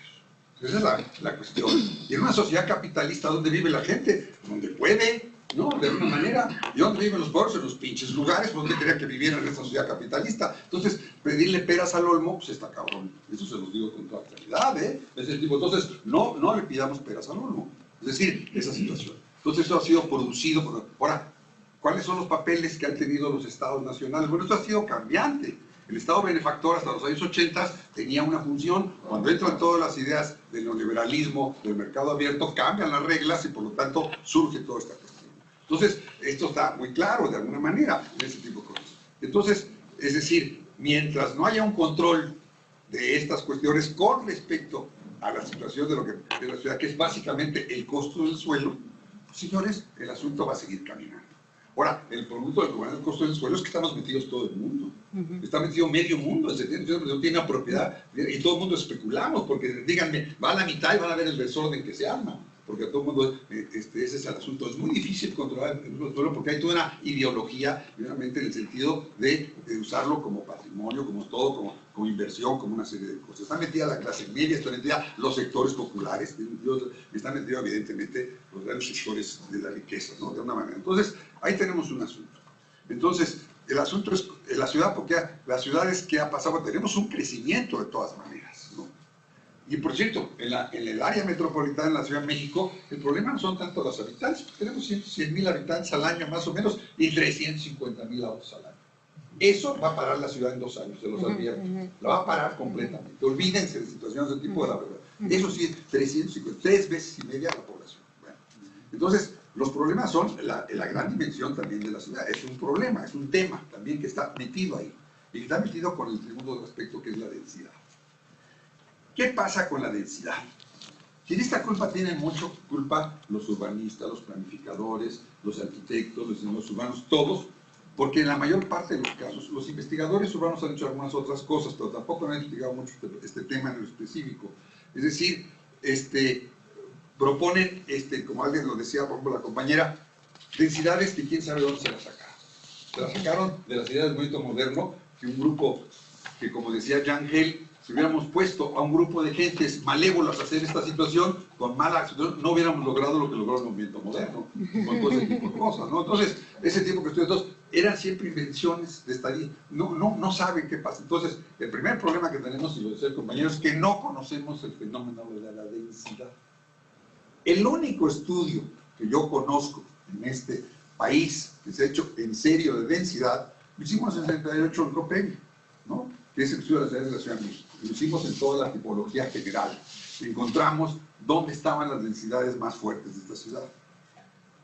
Esa es la cuestión. Y en una sociedad capitalista, ¿dónde vive la gente? Donde puede, ¿no? De alguna manera. ¿Y dónde viven los pobres? En los pinches lugares donde quería que vivieran en esta sociedad capitalista. Entonces, pedirle peras al olmo, pues está cabrón. Eso se los digo con toda claridad, ¿eh? Ese tipo. Entonces, no le pidamos peras al olmo. Es decir, esa situación. Entonces, eso ha sido producido por... Ahora, ¿cuáles son los papeles que han tenido los estados nacionales? Bueno, esto ha sido cambiante. El Estado benefactor hasta los años 80 tenía una función. Cuando entran todas las ideas del neoliberalismo, del mercado abierto, cambian las reglas y por lo tanto surge toda esta cuestión. Entonces, esto está muy claro de alguna manera en ese tipo de cosas. Entonces, es decir, mientras no haya un control de estas cuestiones con respecto a la situación de la ciudad, que es básicamente el costo del suelo, pues, señores, el asunto va a seguir caminando. Ahora, el producto del problema del costo del suelo es que estamos metidos todo el mundo. Está metido medio mundo, no tiene una propiedad, y todo el mundo especulamos, porque díganme, va a la mitad y van a ver el desorden que se arma, porque a todo el mundo, ese es el asunto. Es muy difícil controlar el suelo porque hay toda una ideología, realmente en el sentido de usarlo como patrimonio, como todo, como inversión, como una serie de cosas. Está metida la clase media, está metida los sectores populares, están metidos evidentemente los grandes sectores de la riqueza, ¿no? De una manera. Entonces, ahí tenemos un asunto. Entonces, el asunto es la ciudad, porque las ciudades que ha pasado, tenemos un crecimiento de todas maneras, ¿no? Y por cierto, en el área metropolitana, en la Ciudad de México, el problema no son tanto los habitantes, tenemos 100,000 habitantes al año más o menos y 350,000 autos al año. Eso va a parar la ciudad en 2 años, se los advierto. La va a parar completamente. Olvídense de situaciones de tipo de la verdad. Eso sí, 350, 3 veces y media la población. Bueno, entonces, los problemas son la gran dimensión también de la ciudad. Es un problema, es un tema también que está metido ahí. Y que está metido con el segundo aspecto, que es la densidad. ¿Qué pasa con la densidad? Y en esta culpa tienen mucho culpa los urbanistas, los planificadores, los arquitectos, los ingenieros urbanos, todos, porque en la mayor parte de los casos, los investigadores urbanos han hecho algunas otras cosas, pero tampoco han investigado mucho este tema en lo específico. Es decir, proponen, como alguien lo decía, por ejemplo, la compañera, densidades que quién sabe dónde se las sacaron. Se las sacaron de las ideas del movimiento moderno, que un grupo que, como decía Jan Gehl, si hubiéramos puesto a un grupo de gentes malévolas a hacer esta situación, con mala acción, no hubiéramos logrado lo que logró el movimiento moderno, con todo ese tipo de cosas, ¿no? Entonces, ese tipo de estudios eran siempre invenciones de estadística, no saben qué pasa. Entonces, el primer problema que tenemos, y lo decía el compañero, es que no conocemos el fenómeno de la densidad. El único estudio que yo conozco en este país que se ha hecho en serio de densidad, lo hicimos en 68 en Copenhague, ¿no? Que es el estudio de las ciudades de la Ciudad de México. Lo hicimos en toda la tipología general. Encontramos dónde estaban las densidades más fuertes de esta ciudad.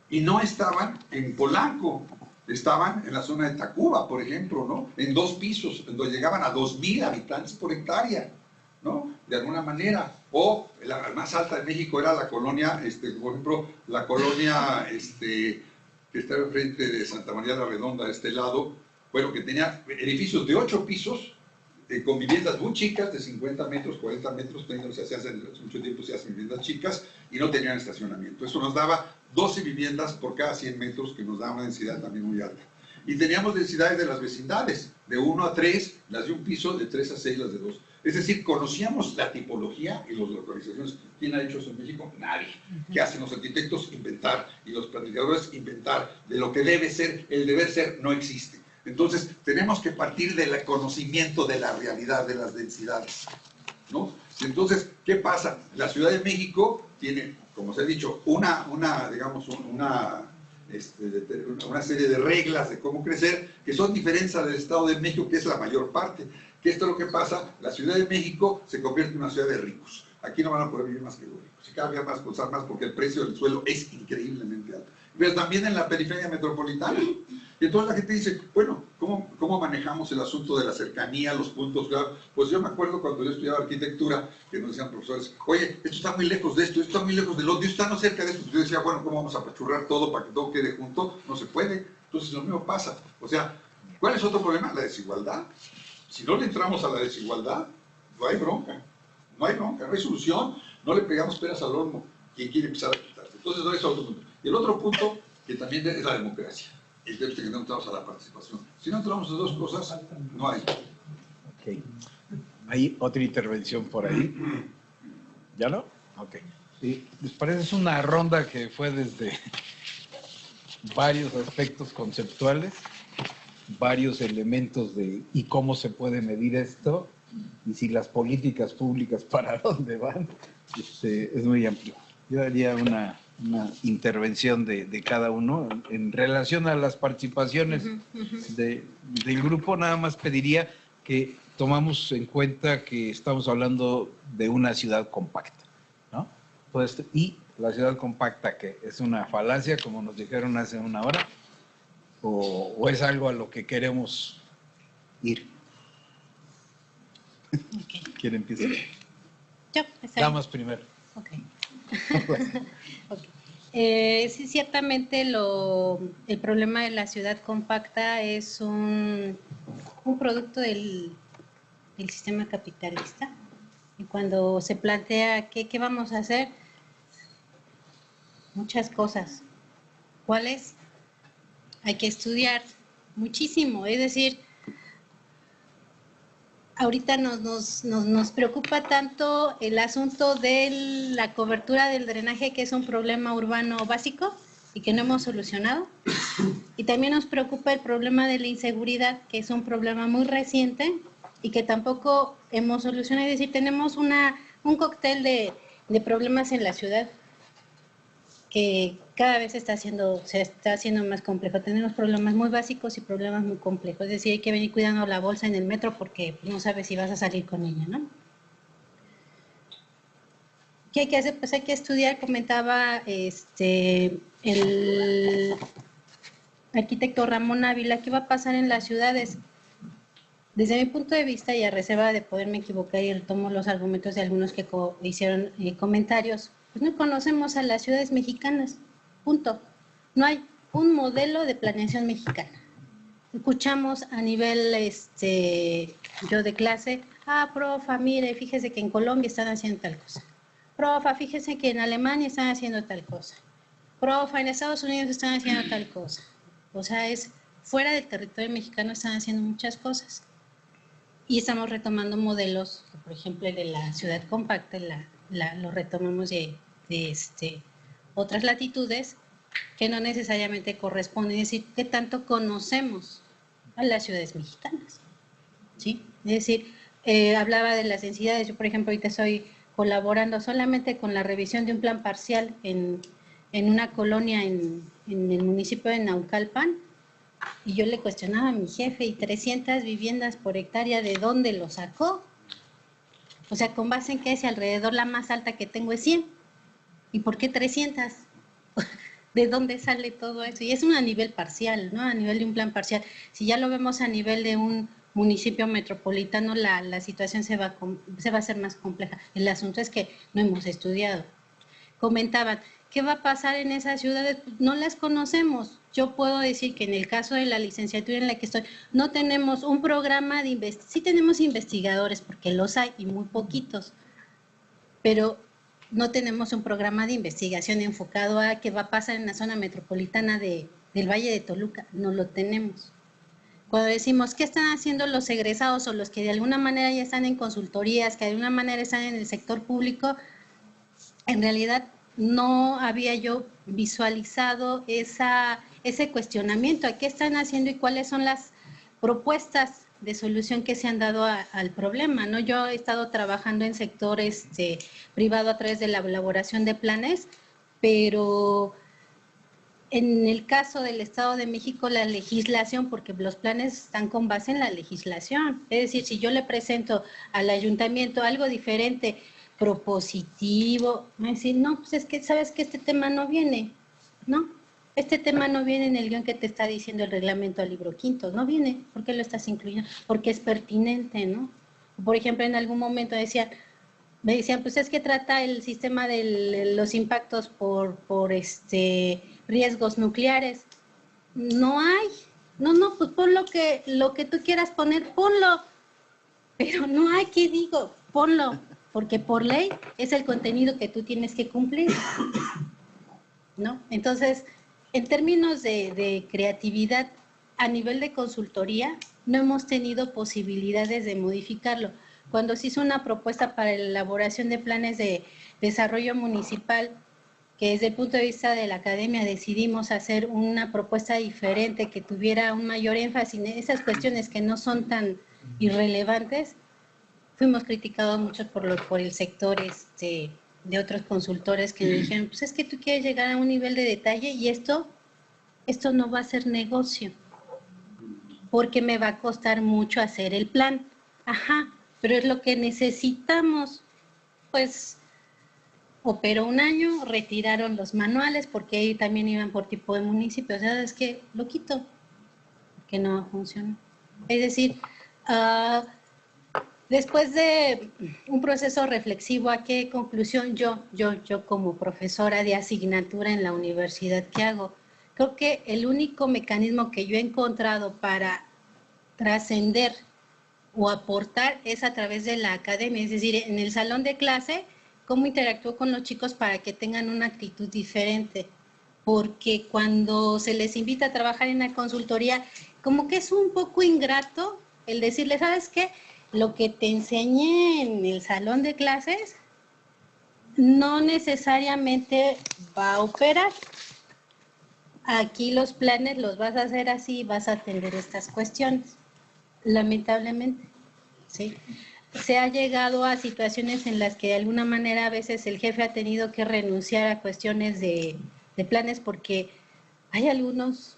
Y no estaban en Polanco, estaban en la zona de Tacuba, por ejemplo, ¿no? En 2 pisos, donde llegaban a 2,000 habitantes por hectárea, ¿no? De alguna manera. O la más alta de México era la colonia, por ejemplo, la colonia que está enfrente de Santa María la Redonda, de este lado, bueno, que tenía edificios de 8 pisos, con viviendas muy chicas, de 50 metros, 40 metros, o sea, hace mucho tiempo se hacen viviendas chicas, y no tenían estacionamiento. Eso nos daba 12 viviendas por cada 100 metros, que nos daba una densidad también muy alta. Y teníamos densidades de las vecindades, de 1 a 3, las de un piso, de 3 a 6, las de 2. Es decir, conocíamos la tipología y las localizaciones. ¿Quién ha hecho eso en México? Nadie. ¿Qué hacen los arquitectos? Inventar. Y los planificadores, inventar. De lo que debe ser, el deber ser, no existe. Entonces, tenemos que partir del conocimiento de la realidad de las densidades, ¿no? Entonces, ¿qué pasa? La Ciudad de México tiene, como se ha dicho, una serie de reglas de cómo crecer, que son diferentes del Estado de México, que es la mayor parte. Que esto es lo que pasa, la Ciudad de México se convierte en una ciudad de ricos. aquí no van a poder vivir más que los ricos. Si cada vez más cosas más porque el precio del suelo es increíblemente alto. Pero también en la periferia metropolitana. Y entonces la gente dice, bueno, ¿cómo manejamos el asunto de la cercanía, los puntos? Pues yo me acuerdo cuando yo estudiaba arquitectura, que nos decían profesores, oye, esto está muy lejos de esto está muy lejos del otro, esto está no cerca de esto. Yo decía, bueno, ¿cómo vamos a apachurrar todo para que todo quede junto? No se puede. Entonces lo mismo pasa. O sea, ¿cuál es otro problema? La desigualdad. Si no le entramos a la desigualdad, no hay bronca. No hay bronca, no hay solución. No le pegamos peras al olmo. ¿Quién quiere empezar a quitarse? Entonces, no es otro punto. Y el otro punto, que también es la democracia. El tema es que no entramos a la participación. Si no entramos a dos cosas, no hay. Ok. ¿Hay otra intervención por ahí? ¿Ya no? Ok. ¿Les parece? Es una ronda que fue desde varios aspectos conceptuales, varios elementos de y cómo se puede medir esto, y si las políticas públicas para dónde van. Es muy amplio. Yo haría una intervención de cada uno. En relación a las participaciones del grupo, nada más pediría que tomamos en cuenta que estamos hablando de una ciudad compacta, ¿no? Y la ciudad compacta, que es una falacia, como nos dijeron hace una hora, o es algo a lo que queremos ir. Okay. ¿Quién empieza? Yo, Damas primero. Ok. Okay. Sí, ciertamente el problema de la ciudad compacta es un producto del sistema capitalista. Y cuando se plantea ¿qué vamos a hacer? Muchas cosas. ¿Cuáles? Hay que estudiar muchísimo. Es decir, ahorita nos preocupa tanto el asunto de la cobertura del drenaje, que es un problema urbano básico y que no hemos solucionado. Y también nos preocupa el problema de la inseguridad, que es un problema muy reciente y que tampoco hemos solucionado. Es decir, tenemos un cóctel de problemas en la ciudad que cada vez se está haciendo más complejo. Tenemos problemas muy básicos y problemas muy complejos. Es decir, hay que venir cuidando la bolsa en el metro porque no sabes si vas a salir con ella, ¿no? ¿Qué hay que hacer? Pues hay que estudiar. Comentaba el arquitecto Ramón Ávila, ¿qué va a pasar en las ciudades? Desde mi punto de vista, y a reserva de poderme equivocar y retomo los argumentos de algunos que hicieron comentarios, pues no conocemos a las ciudades mexicanas, punto. No hay un modelo de planeación mexicana. Escuchamos a nivel, yo de clase, profa, mire, fíjese que en Colombia están haciendo tal cosa. Profa, fíjese que en Alemania están haciendo tal cosa. Profa, en Estados Unidos están haciendo tal cosa. O sea, fuera del territorio mexicano están haciendo muchas cosas. Y estamos retomando modelos, por ejemplo, el de la ciudad compacta, lo retomamos de otras latitudes que no necesariamente corresponden. Es decir, ¿qué tanto conocemos a las ciudades mexicanas? ¿Sí? Es decir, hablaba de las densidades. Yo, por ejemplo, ahorita estoy colaborando solamente con la revisión de un plan parcial en una colonia en el municipio de Naucalpan. Y yo le cuestionaba a mi jefe, ¿y 300 viviendas por hectárea de dónde lo sacó? O sea, ¿con base en qué? Si alrededor la más alta que tengo es 100. ¿Y por qué 300? ¿De dónde sale todo eso? Y es a nivel parcial, ¿no? A nivel de un plan parcial. Si ya lo vemos a nivel de un municipio metropolitano, la situación se va a hacer más compleja. El asunto es que no hemos estudiado. Comentaban, ¿qué va a pasar en esas ciudades? No las conocemos. Yo puedo decir que en el caso de la licenciatura en la que estoy, no tenemos un programa de investigación. Sí tenemos investigadores, porque los hay, y muy poquitos, pero no tenemos un programa de investigación enfocado a qué va a pasar en la zona metropolitana del Valle de Toluca. No lo tenemos. Cuando decimos, ¿qué están haciendo los egresados o los que de alguna manera ya están en consultorías, que de alguna manera están en el sector público? En realidad, no había yo visualizado ese cuestionamiento, a qué están haciendo y cuáles son las propuestas de solución que se han dado al problema, ¿no? Yo he estado trabajando en sector privado a través de la elaboración de planes, pero en el caso del Estado de México, la legislación, porque los planes están con base en la legislación, es decir, si yo le presento al ayuntamiento algo diferente propositivo, va a decir, no, pues es que sabes que este tema no viene, ¿no? Este tema no viene en el guión que te está diciendo el reglamento al libro quinto, no viene. ¿Por qué lo estás incluyendo? Porque es pertinente, ¿no? Por ejemplo, en algún momento me decían, pues es que trata el sistema de los impactos por riesgos nucleares. No hay. No, pues pon lo que tú quieras poner, ponlo. Pero no hay, ¿qué digo? Ponlo. Porque por ley es el contenido que tú tienes que cumplir, ¿no? Entonces, en términos de creatividad, a nivel de consultoría, no hemos tenido posibilidades de modificarlo. Cuando se hizo una propuesta para la elaboración de planes de desarrollo municipal, que desde el punto de vista de la academia decidimos hacer una propuesta diferente, que tuviera un mayor énfasis en esas cuestiones que no son tan irrelevantes, fuimos criticados mucho por el sector de otros consultores que nos dijeron, pues es que tú quieres llegar a un nivel de detalle y esto no va a ser negocio, porque me va a costar mucho hacer el plan. Ajá, pero es lo que necesitamos. Pues operó un año, retiraron los manuales porque ahí también iban por tipo de municipio. O sea, es que lo quito, porque no funciona. Es decir, después de un proceso reflexivo, ¿a qué conclusión yo como profesora de asignatura en la universidad que hago? Creo que el único mecanismo que yo he encontrado para trascender o aportar es a través de la academia, es decir, en el salón de clase, cómo interactúo con los chicos para que tengan una actitud diferente, porque cuando se les invita a trabajar en la consultoría, como que es un poco ingrato el decirle, ¿sabes qué? Lo que te enseñé en el salón de clases no necesariamente va a operar. Aquí los planes los vas a hacer así, vas a atender estas cuestiones. Lamentablemente, ¿sí? Se ha llegado a situaciones en las que de alguna manera a veces el jefe ha tenido que renunciar a cuestiones de planes porque hay algunos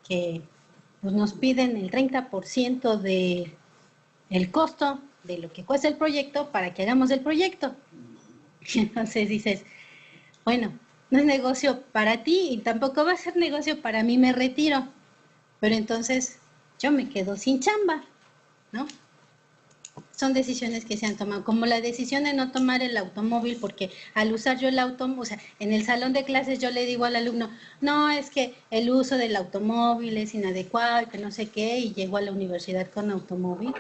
que pues, nos piden el 30% del costo de lo que cuesta el proyecto para que hagamos el proyecto. Entonces dices, bueno, no es negocio para ti y tampoco va a ser negocio para mí, me retiro. Pero entonces yo me quedo sin chamba, ¿no? Son decisiones que se han tomado, como la decisión de no tomar el automóvil, porque al usar yo el automóvil, o sea, en el salón de clases yo le digo al alumno, no, es que el uso del automóvil es inadecuado, que no sé qué, y llego a la universidad con automóvil,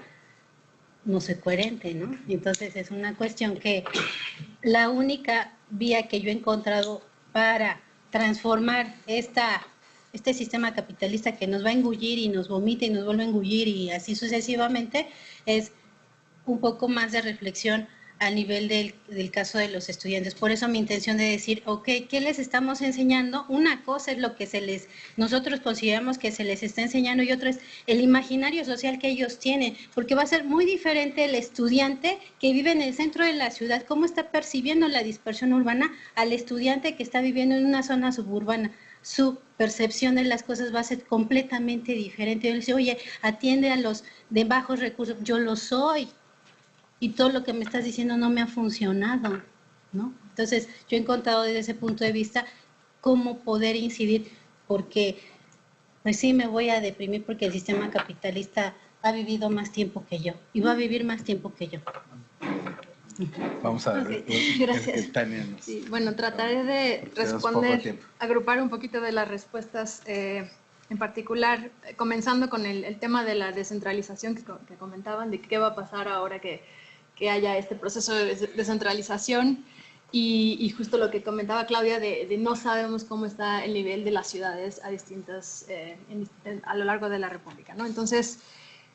no soy coherente, ¿no? Entonces es una cuestión que la única vía que yo he encontrado para transformar este sistema capitalista que nos va a engullir y nos vomita y nos vuelve a engullir y así sucesivamente, es un poco más de reflexión a nivel del caso de los estudiantes. Por eso mi intención de decir, ok, ¿qué les estamos enseñando? Una cosa es lo que nosotros consideramos que se les está enseñando y otra es el imaginario social que ellos tienen, porque va a ser muy diferente el estudiante que vive en el centro de la ciudad, cómo está percibiendo la dispersión urbana, al estudiante que está viviendo en una zona suburbana. Su percepción de las cosas va a ser completamente diferente. Yo le digo, oye, atiende a los de bajos recursos, yo lo soy. Y todo lo que me estás diciendo no me ha funcionado, ¿no? Entonces, yo he encontrado desde ese punto de vista cómo poder incidir, porque pues sí me voy a deprimir porque el sistema capitalista ha vivido más tiempo que yo y va a vivir más tiempo que yo. Vamos a ver. Gracias. Sí, bueno, trataré de responder, agrupar un poquito de las respuestas, en particular, comenzando con el tema de la descentralización que comentaban, de qué va a pasar ahora que haya este proceso de descentralización y justo lo que comentaba Claudia de no sabemos cómo está el nivel de las ciudades a lo largo de la República, ¿no? Entonces,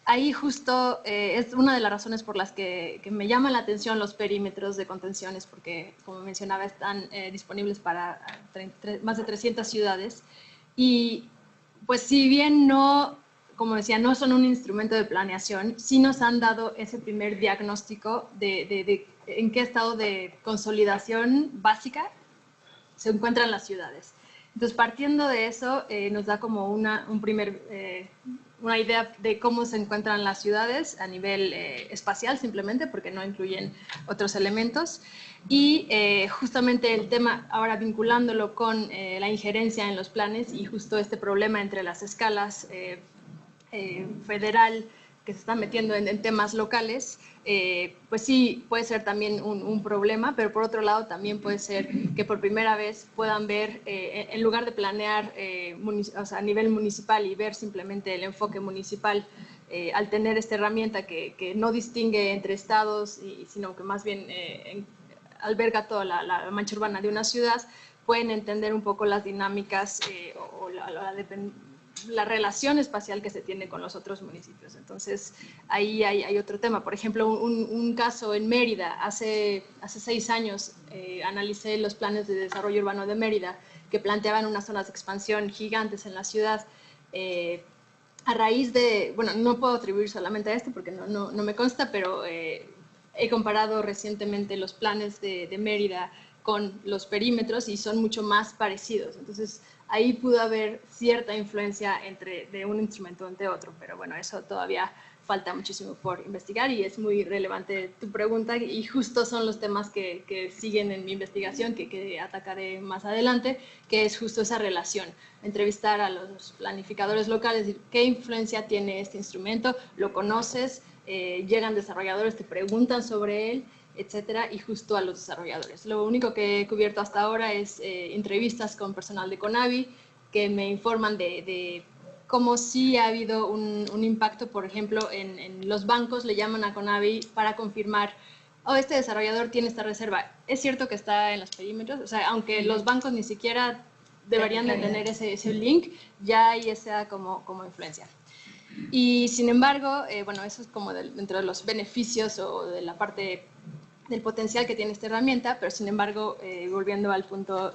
ahí justo es una de las razones por las que me llama la atención los perímetros de contenciones, porque, como mencionaba, están disponibles para más de 300 ciudades y, pues, si bien no, como decía, no son un instrumento de planeación, sí nos han dado ese primer diagnóstico de en qué estado de consolidación básica se encuentran las ciudades. Entonces, partiendo de eso, nos da como un primer una idea de cómo se encuentran las ciudades a nivel espacial simplemente, porque no incluyen otros elementos. Y justamente el tema, ahora vinculándolo con la injerencia en los planes y justo este problema entre las escalas federal que se están metiendo en temas locales, pues sí puede ser también un problema, pero por otro lado también puede ser que por primera vez puedan ver, en lugar de planear o sea, a nivel municipal y ver simplemente el enfoque municipal, al tener esta herramienta que no distingue entre estados, sino que más bien alberga toda la mancha urbana de una ciudad, pueden entender un poco las dinámicas o la relación espacial que se tiene con los otros municipios. Entonces, ahí hay otro tema. Por ejemplo, un caso en Mérida, hace 6 años analicé los planes de desarrollo urbano de Mérida, que planteaban unas zonas de expansión gigantes en la ciudad. A raíz de, bueno, no puedo atribuir solamente a esto porque no me consta, pero he comparado recientemente los planes de Mérida con los perímetros y son mucho más parecidos. Entonces, ahí pudo haber cierta influencia de un instrumento ante otro, pero bueno, eso todavía falta muchísimo por investigar y es muy relevante tu pregunta y justo son los temas que siguen en mi investigación, que atacaré más adelante, que es justo esa relación, entrevistar a los planificadores locales, decir, ¿qué influencia tiene este instrumento? ¿Lo conoces? Llegan desarrolladores, te preguntan sobre él, etcétera, y justo a los desarrolladores. Lo único que he cubierto hasta ahora es entrevistas con personal de CONAVI que me informan de cómo sí ha habido un impacto, por ejemplo, en los bancos le llaman a CONAVI para confirmar, oh, este desarrollador tiene esta reserva. ¿Es cierto que está en los perímetros? O sea, aunque los bancos ni siquiera deberían de tener ese link, ya hay esa como influencia. Y sin embargo, bueno, eso es como dentro de los beneficios o de la parte del potencial que tiene esta herramienta, pero sin embargo, volviendo al punto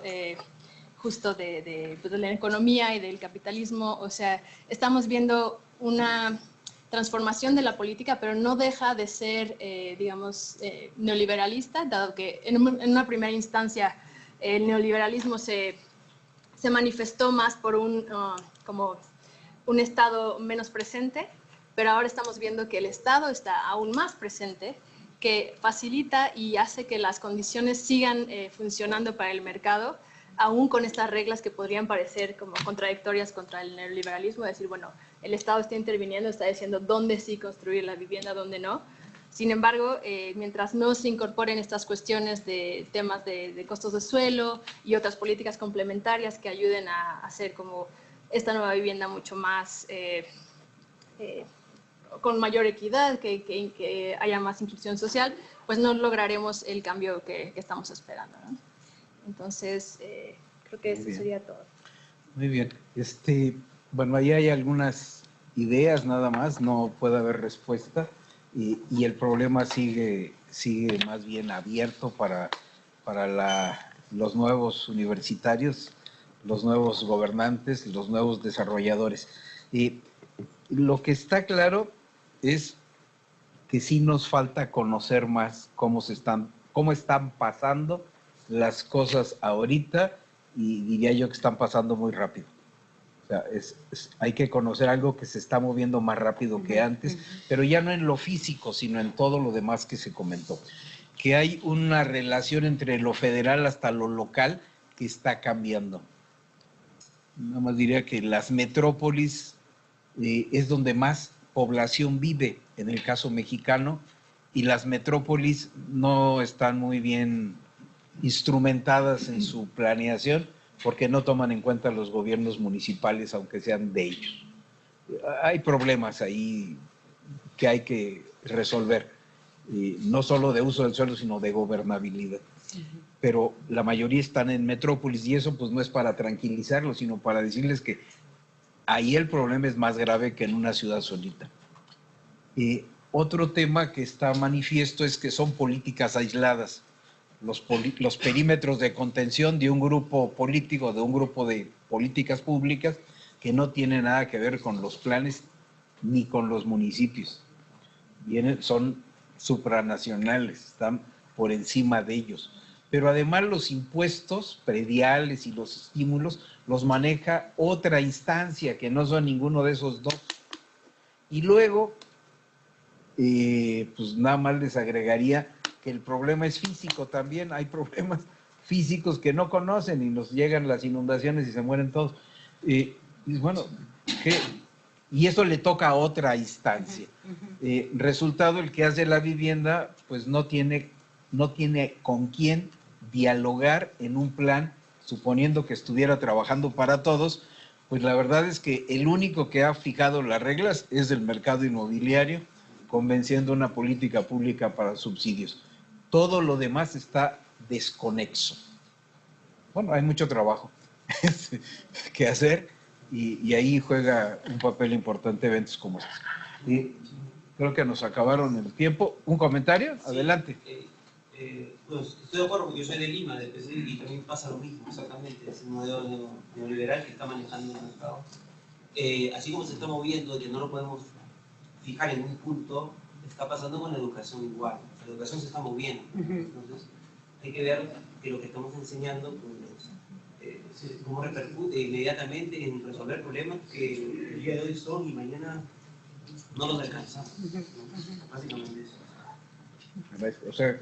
justo de la economía y del capitalismo, o sea, estamos viendo una transformación de la política, pero no deja de ser, digamos, neoliberalista, dado que en una primera instancia el neoliberalismo se manifestó más por como un Estado menos presente, pero ahora estamos viendo que el Estado está aún más presente, que facilita y hace que las condiciones sigan funcionando para el mercado, aún con estas reglas que podrían parecer como contradictorias contra el neoliberalismo, es decir, bueno, el Estado está interviniendo, está diciendo dónde sí construir la vivienda, dónde no. Sin embargo, mientras no se incorporen estas cuestiones de temas de costos de suelo y otras políticas complementarias que ayuden a hacer como esta nueva vivienda mucho más con mayor equidad, que haya más inclusión social, pues no lograremos el cambio que estamos esperando, ¿no? Entonces, creo que eso sería todo. Muy bien. Bueno, ahí hay algunas ideas nada más, no puede haber respuesta y el problema sigue más bien abierto para los nuevos universitarios, los nuevos gobernantes, los nuevos desarrolladores. Y lo que está claro es que sí nos falta conocer más cómo están pasando las cosas ahorita y diría yo que están pasando muy rápido. O sea, hay que conocer algo que se está moviendo más rápido que antes, pero ya no en lo físico, sino en todo lo demás que se comentó. Que hay una relación entre lo federal hasta lo local que está cambiando. Nada más diría que las metrópolis es donde más población vive, en el caso mexicano, y las metrópolis no están muy bien instrumentadas en su planeación porque no toman en cuenta los gobiernos municipales, aunque sean de ellos. Hay problemas ahí que hay que resolver, no solo de uso del suelo, sino de gobernabilidad. Pero la mayoría están en metrópolis y eso pues no es para tranquilizarlos, sino para decirles que ahí el problema es más grave que en una ciudad solita. Otro tema que está manifiesto es que son políticas aisladas. Los perímetros de contención de un grupo político, de un grupo de políticas públicas que no tiene nada que ver con los planes ni con los municipios. Son supranacionales, están por encima de ellos. Pero además los impuestos prediales y los estímulos los maneja otra instancia que no son ninguno de esos dos. Y luego, pues nada más les agregaría que el problema es físico también. Hay problemas físicos que no conocen y nos llegan las inundaciones y se mueren todos. Y bueno, y eso le toca a otra instancia. Resultado, el que hace la vivienda, pues no tiene con quién dialogar en un plan, suponiendo que estuviera trabajando para todos. Pues la verdad es que el único que ha fijado las reglas es el mercado inmobiliario, convenciendo una política pública para subsidios. Todo lo demás está desconexo. Bueno, hay mucho trabajo que hacer y ahí juega un papel importante eventos como estos. Y creo que nos acabaron el tiempo. ¿Un comentario? Sí, adelante. Pues estoy de acuerdo porque yo soy de Lima, de PC, y también pasa lo mismo, exactamente. Es un modelo neoliberal que está manejando el mercado. Así como se está moviendo, que no lo podemos fijar en un punto, está pasando con la educación igual. La educación se está moviendo. Entonces, hay que ver que lo que estamos enseñando, pues, cómo repercute inmediatamente en resolver problemas que el día de hoy son y mañana no los alcanzamos. Básicamente eso. O sea,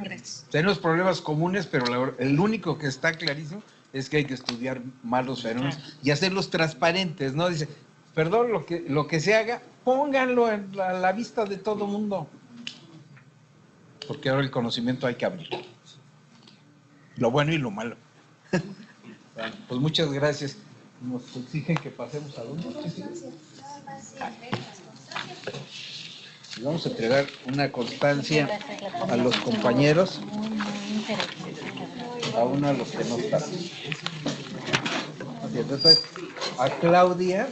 tenemos problemas comunes, pero el único que está clarísimo es que hay que estudiar más los fenómenos y hacerlos transparentes, ¿no? Dice, perdón, lo que se haga, pónganlo a la vista de todo mundo. Porque ahora el conocimiento hay que abrirlo. Lo bueno y lo malo. Bueno, pues muchas gracias. Nos exigen que pasemos a dónde. Vamos a entregar una constancia a los compañeros, a uno de los que no están. Entonces, a Claudia,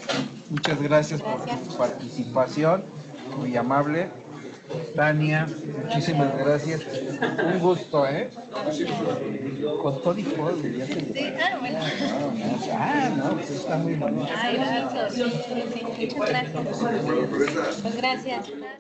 muchas gracias por tu participación, muy amable. Tania, muchísimas gracias. Un gusto, ¿eh? Con todo y todo, ya se le... Sí, bueno. No, pues está muy bonito. Ay, gracias. Muchas gracias. Pues gracias.